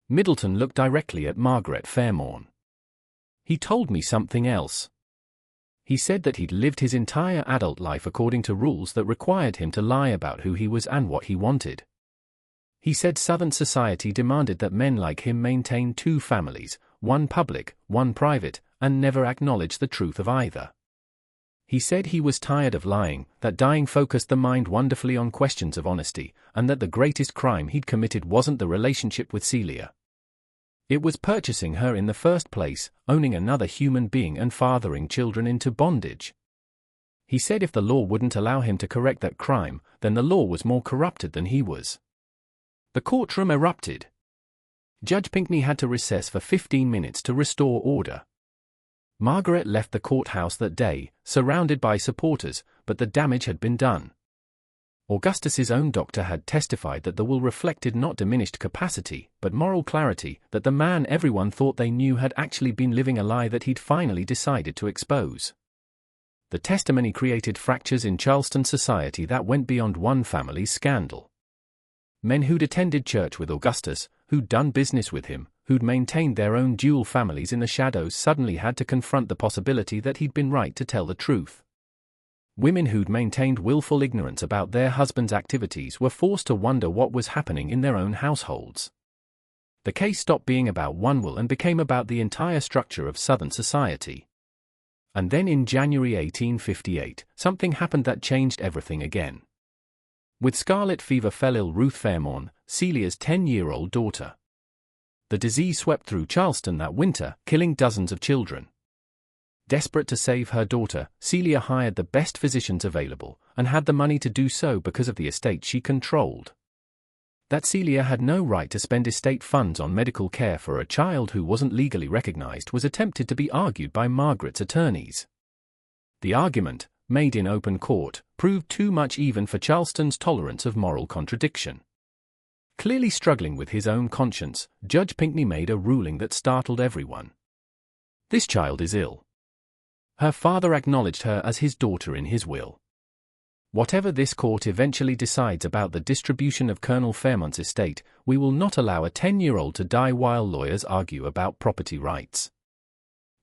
Middleton looked directly at Margaret Fairmorn. He told me something else. He said that he'd lived his entire adult life according to rules that required him to lie about who he was and what he wanted. He said Southern society demanded that men like him maintain 2 families, one public, one private, and never acknowledge the truth of either. He said he was tired of lying, that dying focused the mind wonderfully on questions of honesty, and that the greatest crime he'd committed wasn't the relationship with Celia. It was purchasing her in the first place, owning another human being and fathering children into bondage. He said if the law wouldn't allow him to correct that crime, then the law was more corrupted than he was. The courtroom erupted. Judge Pinckney had to recess for 15 minutes to restore order. Margaret left the courthouse that day, surrounded by supporters, but the damage had been done. Augustus's own doctor had testified that the will reflected not diminished capacity, but moral clarity, that the man everyone thought they knew had actually been living a lie that he'd finally decided to expose. The testimony created fractures in Charleston society that went beyond one family's scandal. Men who'd attended church with Augustus, who'd done business with him, who'd maintained their own dual families in the shadows suddenly had to confront the possibility that he'd been right to tell the truth. Women who'd maintained willful ignorance about their husbands' activities were forced to wonder what was happening in their own households. The case stopped being about one will and became about the entire structure of Southern society. And then in January 1858, something happened that changed everything again. With scarlet fever fell ill Ruth Fairmorn, Celia's 10-year-old daughter. The disease swept through Charleston that winter, killing dozens of children. Desperate to save her daughter, Celia hired the best physicians available, and had the money to do so because of the estate she controlled. That Celia had no right to spend estate funds on medical care for a child who wasn't legally recognized was attempted to be argued by Margaret's attorneys. The argument, made in open court, proved too much even for Charleston's tolerance of moral contradiction. Clearly struggling with his own conscience, Judge Pinckney made a ruling that startled everyone. This child is ill. Her father acknowledged her as his daughter in his will. Whatever this court eventually decides about the distribution of Colonel Fairmont's estate, we will not allow a 10-year-old to die while lawyers argue about property rights.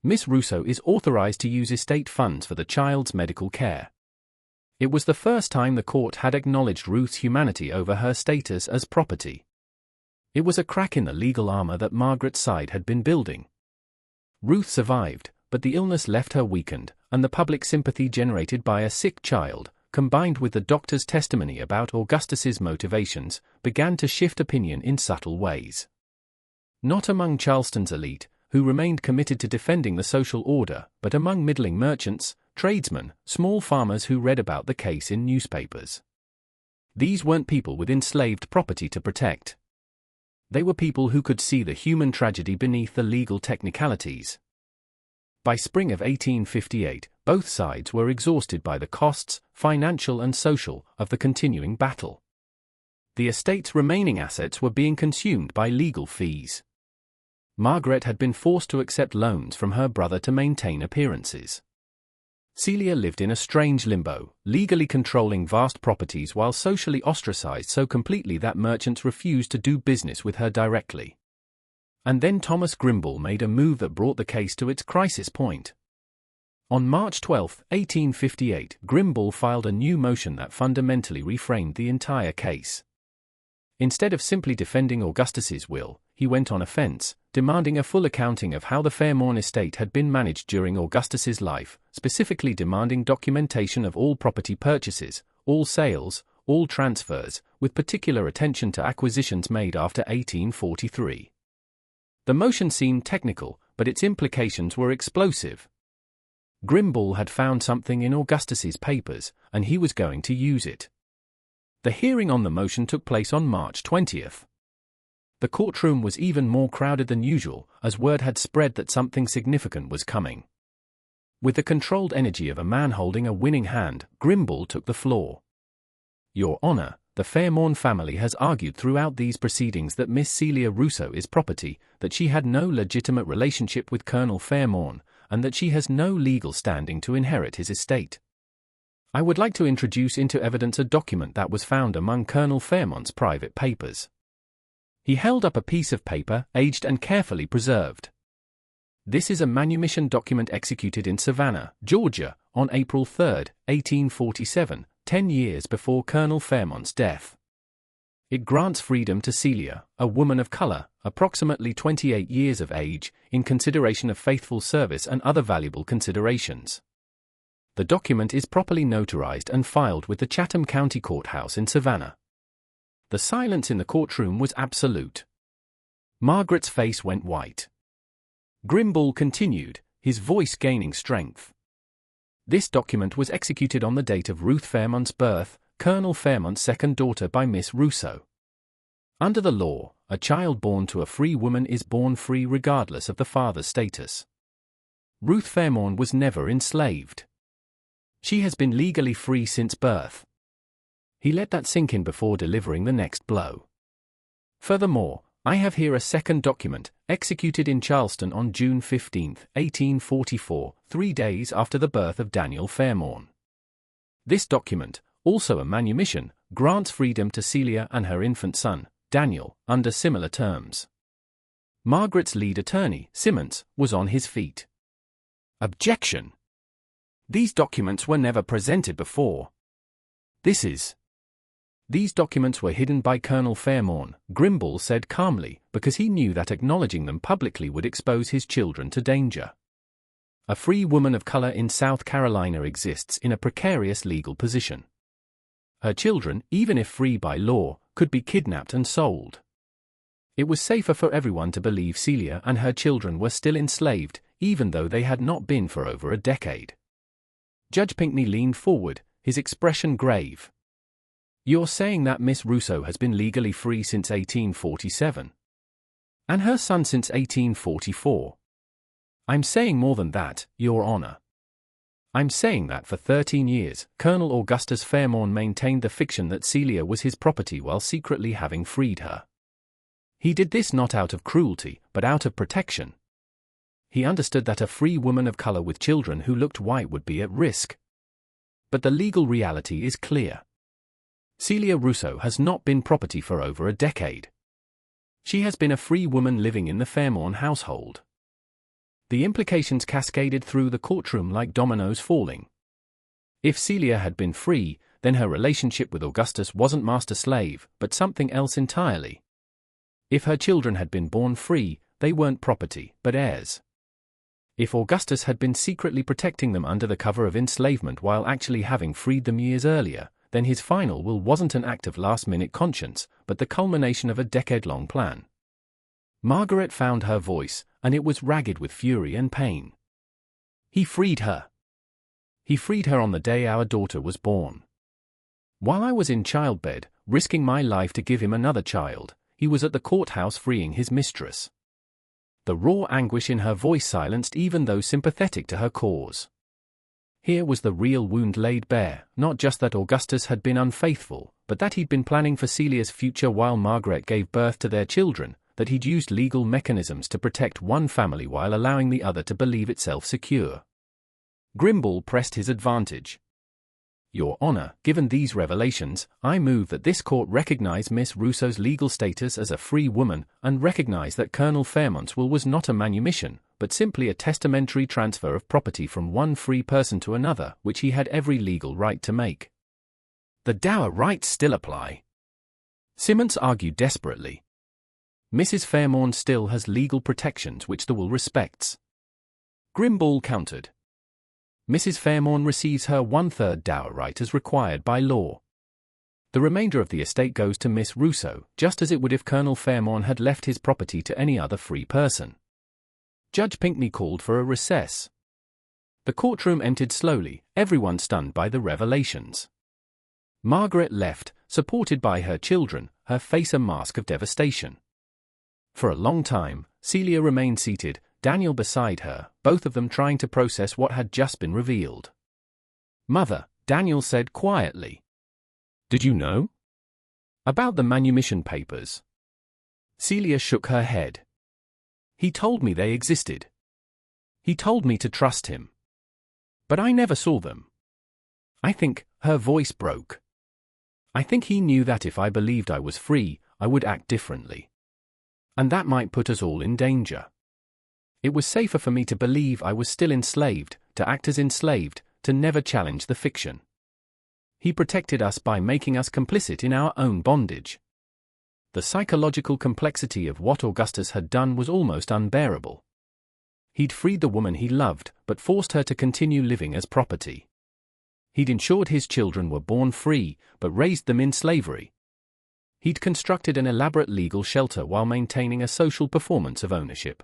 Miss Russo is authorized to use estate funds for the child's medical care. It was the first time the court had acknowledged Ruth's humanity over her status as property. It was a crack in the legal armor that Margaret's side had been building. Ruth survived, but the illness left her weakened, and the public sympathy generated by a sick child, combined with the doctor's testimony about Augustus's motivations, began to shift opinion in subtle ways. Not among Charleston's elite, who remained committed to defending the social order, but among middling merchants, tradesmen, small farmers who read about the case in newspapers. These weren't people with enslaved property to protect. They were people who could see the human tragedy beneath the legal technicalities. By spring of 1858, both sides were exhausted by the costs, financial and social, of the continuing battle. The estate's remaining assets were being consumed by legal fees. Margaret had been forced to accept loans from her brother to maintain appearances. Celia lived in a strange limbo, legally controlling vast properties while socially ostracized so completely that merchants refused to do business with her directly. And then Thomas Grimble made a move that brought the case to its crisis point. On March 12, 1858, Grimble filed a new motion that fundamentally reframed the entire case. Instead of simply defending Augustus's will, he went on offense, demanding a full accounting of how the Fairmorn estate had been managed during Augustus's life, specifically demanding documentation of all property purchases, all sales, all transfers, with particular attention to acquisitions made after 1843. The motion seemed technical, but its implications were explosive. Grimble had found something in Augustus's papers, and he was going to use it. The hearing on the motion took place on March 20th. The courtroom was even more crowded than usual, as word had spread that something significant was coming. With the controlled energy of a man holding a winning hand, Grimble took the floor. "Your Honor, the Fairmorn family has argued throughout these proceedings that Miss Celia Russo is property, that she had no legitimate relationship with Colonel Fairmorn, and that she has no legal standing to inherit his estate. I would like to introduce into evidence a document that was found among Colonel Fairmont's private papers." He held up a piece of paper, aged and carefully preserved. "This is a manumission document executed in Savannah, Georgia, on April 3, 1847, 10 years before Colonel Fairmont's death. It grants freedom to Celia, a woman of color, approximately 28 years of age, in consideration of faithful service and other valuable considerations. The document is properly notarized and filed with the Chatham County Courthouse in Savannah." The silence in the courtroom was absolute. Margaret's face went white. Grimble continued, his voice gaining strength. This document was executed on the date of Ruth Fairmont's birth, Colonel Fairmont's second daughter by Miss Russo. Under the law, a child born to a free woman is born free regardless of the father's status. Ruth Fairmont was never enslaved. She has been legally free since birth. He let that sink in before delivering the next blow. Furthermore, I have here a second document, executed in Charleston on June 15, 1844, 3 days after the birth of Daniel Fairmont. This document, also a manumission, grants freedom to Celia and her infant son, Daniel, under similar terms. Margaret's lead attorney, Simmons, was on his feet. Objection! These documents were never presented before. These documents were hidden by Colonel Fairmont, Grimble said calmly, because he knew that acknowledging them publicly would expose his children to danger. A free woman of color in South Carolina exists in a precarious legal position. Her children, even if free by law, could be kidnapped and sold. It was safer for everyone to believe Celia and her children were still enslaved, even though they had not been for over a decade. Judge Pinckney leaned forward, his expression grave. You're saying that Miss Russo has been legally free since 1847? And her son since 1844? I'm saying more than that, Your Honor. I'm saying that for 13 years, Colonel Augustus Fairmont maintained the fiction that Celia was his property while secretly having freed her. He did this not out of cruelty, but out of protection. He understood that a free woman of color with children who looked white would be at risk. But the legal reality is clear. Celia Russo has not been property for over a decade. She has been a free woman living in the Fairmont household. The implications cascaded through the courtroom like dominoes falling. If Celia had been free, then her relationship with Augustus wasn't master-slave, but something else entirely. If her children had been born free, they weren't property, but heirs. If Augustus had been secretly protecting them under the cover of enslavement while actually having freed them years earlier, then his final will wasn't an act of last-minute conscience, but the culmination of a decade-long plan. Margaret found her voice, and it was ragged with fury and pain. He freed her. He freed her on the day our daughter was born. While I was in childbed, risking my life to give him another child, he was at the courthouse freeing his mistress. The raw anguish in her voice silenced even those sympathetic to her cause. Here was the real wound laid bare, not just that Augustus had been unfaithful, but that he'd been planning for Celia's future while Margaret gave birth to their children, that he'd used legal mechanisms to protect one family while allowing the other to believe itself secure. Grimble pressed his advantage. Your Honor, given these revelations, I move that this court recognize Miss Russo's legal status as a free woman and recognize that Colonel Fairmont's will was not a manumission, but simply a testamentary transfer of property from one free person to another, which he had every legal right to make. The dower rights still apply. Simmons argued desperately. Mrs. Fairmont still has legal protections which the will respects. Grimble countered. Mrs. Fairmont receives her 1/3 dower right as required by law. The remainder of the estate goes to Miss Russo, just as it would if Colonel Fairmont had left his property to any other free person. Judge Pinckney called for a recess. The courtroom emptied slowly, everyone stunned by the revelations. Margaret left, supported by her children, her face a mask of devastation. For a long time, Celia remained seated, Daniel beside her, both of them trying to process what had just been revealed. Mother, Daniel said quietly. Did you know? About the manumission papers. Celia shook her head. He told me they existed. He told me to trust him. But I never saw them. I think, her voice broke. I think he knew that if I believed I was free, I would act differently. And that might put us all in danger. It was safer for me to believe I was still enslaved, to act as enslaved, to never challenge the fiction. He protected us by making us complicit in our own bondage. The psychological complexity of what Augustus had done was almost unbearable. He'd freed the woman he loved, but forced her to continue living as property. He'd ensured his children were born free, but raised them in slavery. He'd constructed an elaborate legal shelter while maintaining a social performance of ownership.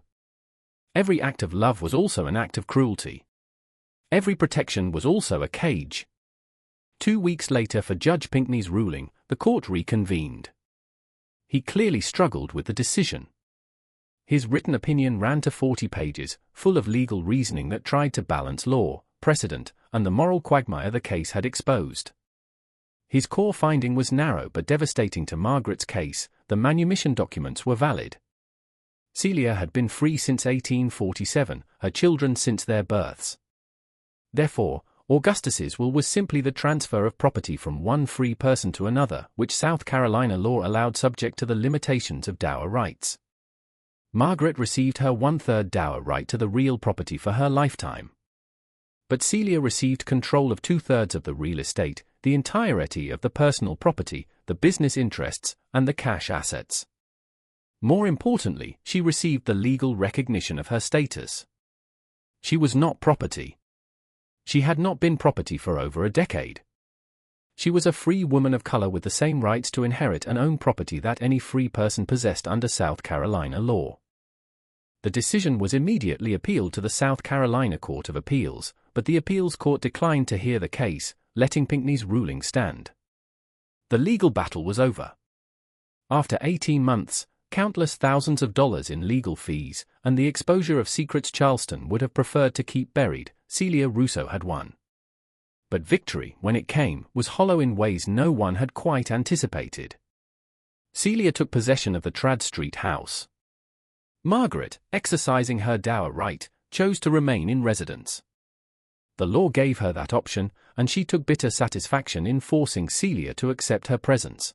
Every act of love was also an act of cruelty. Every protection was also a cage. 2 weeks later, for Judge Pinkney's ruling, the court reconvened. He clearly struggled with the decision. His written opinion ran to 40 pages, full of legal reasoning that tried to balance law, precedent, and the moral quagmire the case had exposed. His core finding was narrow but devastating to Margaret's case: the manumission documents were valid. Celia had been free since 1847, her children since their births. Therefore, Augustus's will was simply the transfer of property from one free person to another, which South Carolina law allowed subject to the limitations of dower rights. Margaret received her 1/3 dower right to the real property for her lifetime. But Celia received control of 2/3 of the real estate, the entirety of the personal property, the business interests, and the cash assets. More importantly, she received the legal recognition of her status. She was not property. She had not been property for over a decade. She was a free woman of color with the same rights to inherit and own property that any free person possessed under South Carolina law. The decision was immediately appealed to the South Carolina Court of Appeals, but the appeals court declined to hear the case, letting Pinkney's ruling stand. The legal battle was over. After 18 months, countless thousands of dollars in legal fees, and the exposure of secrets Charleston would have preferred to keep buried, Celia Russo had won. But victory, when it came, was hollow in ways no one had quite anticipated. Celia took possession of the Trad Street house. Margaret, exercising her dower right, chose to remain in residence. The law gave her that option, and she took bitter satisfaction in forcing Celia to accept her presence.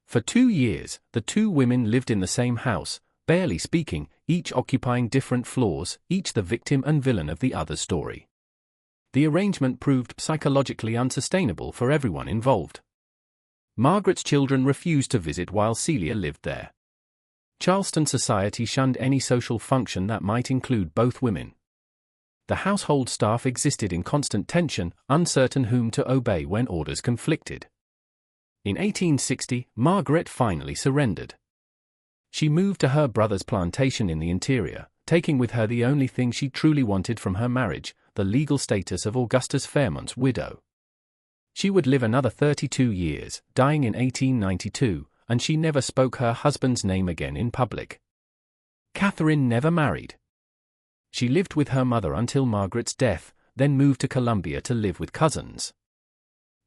For 2 years, the two women lived in the same house, barely speaking, each occupying different floors, each the victim and villain of the other's story. The arrangement proved psychologically unsustainable for everyone involved. Margaret's children refused to visit while Celia lived there. Charleston society shunned any social function that might include both women. The household staff existed in constant tension, uncertain whom to obey when orders conflicted. In 1860, Margaret finally surrendered. She moved to her brother's plantation in the interior, taking with her the only thing she truly wanted from her marriage, the legal status of Augustus Fairmont's widow. She would live another 32 years, dying in 1892, and she never spoke her husband's name again in public. Catherine never married. She lived with her mother until Margaret's death, then moved to Columbia to live with cousins.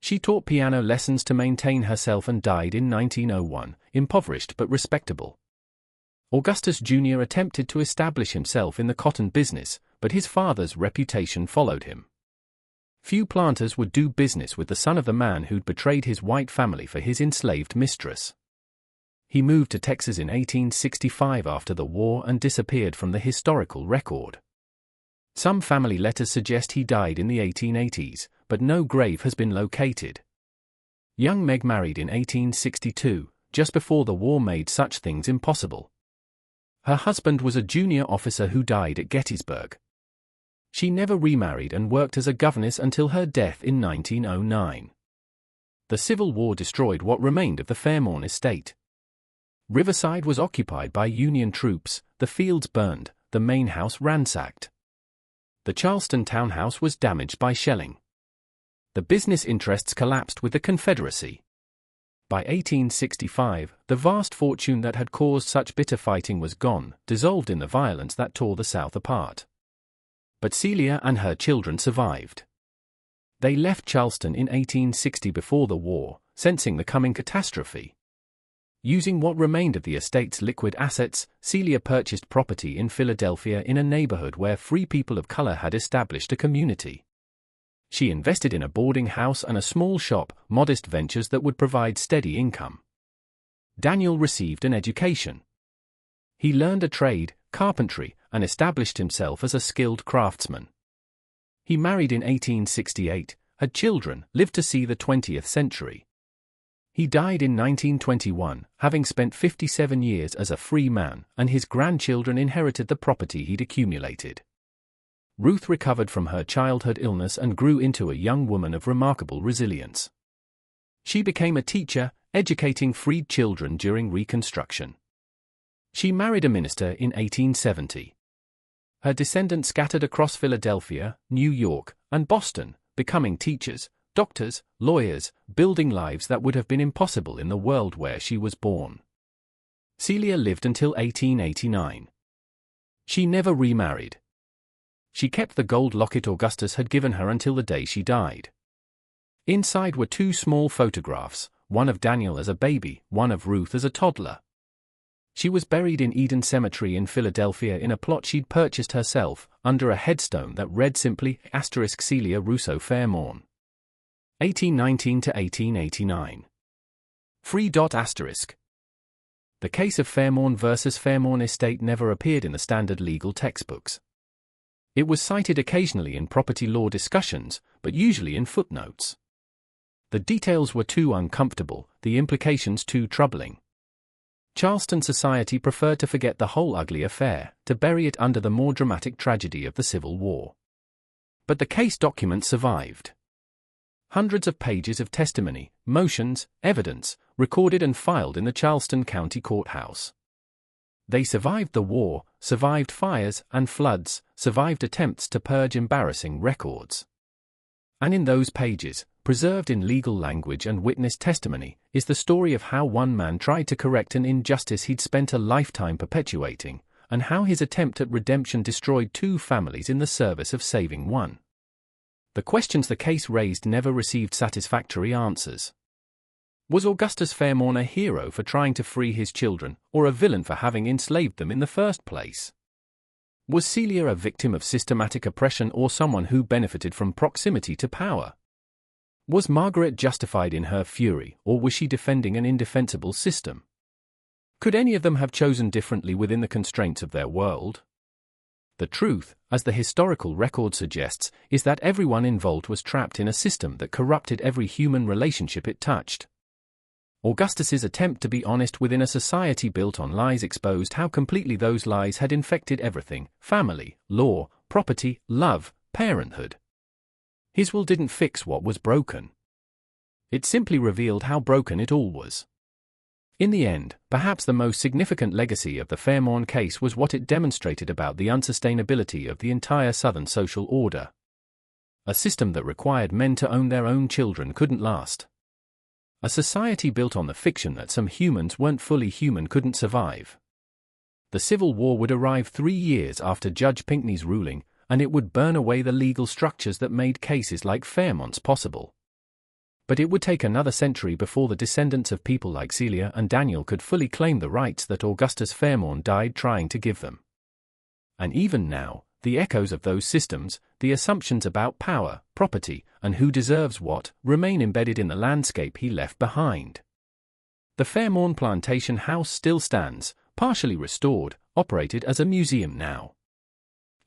She taught piano lessons to maintain herself and died in 1901, impoverished but respectable. Augustus Jr. attempted to establish himself in the cotton business, but his father's reputation followed him. Few planters would do business with the son of the man who'd betrayed his white family for his enslaved mistress. He moved to Texas in 1865 after the war and disappeared from the historical record. Some family letters suggest he died in the 1880s, but no grave has been located. Young Meg married in 1862, just before the war made such things impossible. Her husband was a junior officer who died at Gettysburg. She never remarried and worked as a governess until her death in 1909. The Civil War destroyed what remained of the Fairmont estate. Riverside was occupied by Union troops, the fields burned, the main house ransacked. The Charleston townhouse was damaged by shelling. The business interests collapsed with the Confederacy. By 1865, the vast fortune that had caused such bitter fighting was gone, dissolved in the violence that tore the South apart. But Celia and her children survived. They left Charleston in 1860 before the war, sensing the coming catastrophe. Using what remained of the estate's liquid assets, Celia purchased property in Philadelphia in a neighborhood where free people of color had established a community. She invested in a boarding house and a small shop, modest ventures that would provide steady income. Daniel received an education. He learned a trade, carpentry, and established himself as a skilled craftsman. He married in 1868, had children, lived to see the 20th century. He died in 1921, having spent 57 years as a free man, and his grandchildren inherited the property he'd accumulated. Ruth recovered from her childhood illness and grew into a young woman of remarkable resilience. She became a teacher, educating freed children during Reconstruction. She married a minister in 1870. Her descendants scattered across Philadelphia, New York, and Boston, becoming teachers, doctors, lawyers, building lives that would have been impossible in the world where she was born. Celia lived until 1889. She never remarried. She kept the gold locket Augustus had given her until the day she died. Inside were two small photographs, one of Daniel as a baby, one of Ruth as a toddler. She was buried in Eden Cemetery in Philadelphia in a plot she'd purchased herself, under a headstone that read simply *Celia Russo Fairmorn. 1819 to 1889. Free. The case of Fairmorn versus Fairmorn Estate never appeared in the standard legal textbooks. It was cited occasionally in property law discussions, but usually in footnotes. The details were too uncomfortable, the implications too troubling. Charleston society preferred to forget the whole ugly affair, to bury it under the more dramatic tragedy of the Civil War. But the case document survived. Hundreds of pages of testimony, motions, evidence, recorded and filed in the Charleston County Courthouse. They survived the war, survived fires and floods, survived attempts to purge embarrassing records. And in those pages, preserved in legal language and witness testimony, is the story of how one man tried to correct an injustice he'd spent a lifetime perpetuating, and how his attempt at redemption destroyed two families in the service of saving one. The questions the case raised never received satisfactory answers. Was Augustus Fairmorn a hero for trying to free his children, or a villain for having enslaved them in the first place? Was Celia a victim of systematic oppression or someone who benefited from proximity to power? Was Margaret justified in her fury, or was she defending an indefensible system? Could any of them have chosen differently within the constraints of their world? The truth, as the historical record suggests, is that everyone involved was trapped in a system that corrupted every human relationship it touched. Augustus's attempt to be honest within a society built on lies exposed how completely those lies had infected everything: family, law, property, love, parenthood. His will didn't fix what was broken. It simply revealed how broken it all was. In the end, perhaps the most significant legacy of the Fairmorn case was what it demonstrated about the unsustainability of the entire Southern social order. A system that required men to own their own children couldn't last. A society built on the fiction that some humans weren't fully human couldn't survive. The Civil War would arrive 3 years after Judge Pinckney's ruling, and it would burn away the legal structures that made cases like Fairmont's possible. But it would take another century before the descendants of people like Celia and Daniel could fully claim the rights that Augustus Fairmorn died trying to give them. And even now, the echoes of those systems, the assumptions about power, property, and who deserves what, remain embedded in the landscape he left behind. The Fairmorn plantation house still stands, partially restored, operated as a museum now.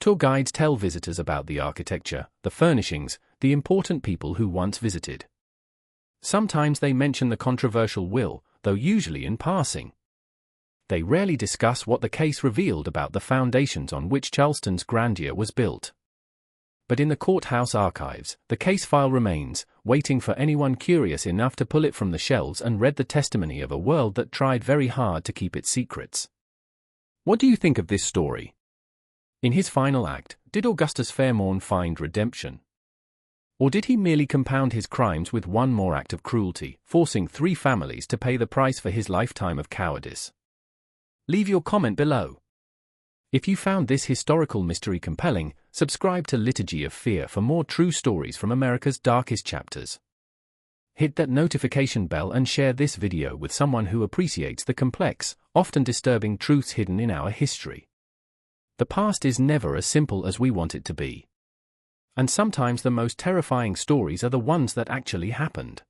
Tour guides tell visitors about the architecture, the furnishings, the important people who once visited. Sometimes they mention the controversial will, though usually in passing. They rarely discuss what the case revealed about the foundations on which Charleston's grandeur was built. But in the courthouse archives, the case file remains, waiting for anyone curious enough to pull it from the shelves and read the testimony of a world that tried very hard to keep its secrets. What do you think of this story? In his final act, did Augustus Fairmorn find redemption? Or did he merely compound his crimes with one more act of cruelty, forcing 3 families to pay the price for his lifetime of cowardice? Leave your comment below. If you found this historical mystery compelling, subscribe to Liturgy of Fear for more true stories from America's darkest chapters. Hit that notification bell and share this video with someone who appreciates the complex, often disturbing truths hidden in our history. The past is never as simple as we want it to be. And sometimes the most terrifying stories are the ones that actually happened.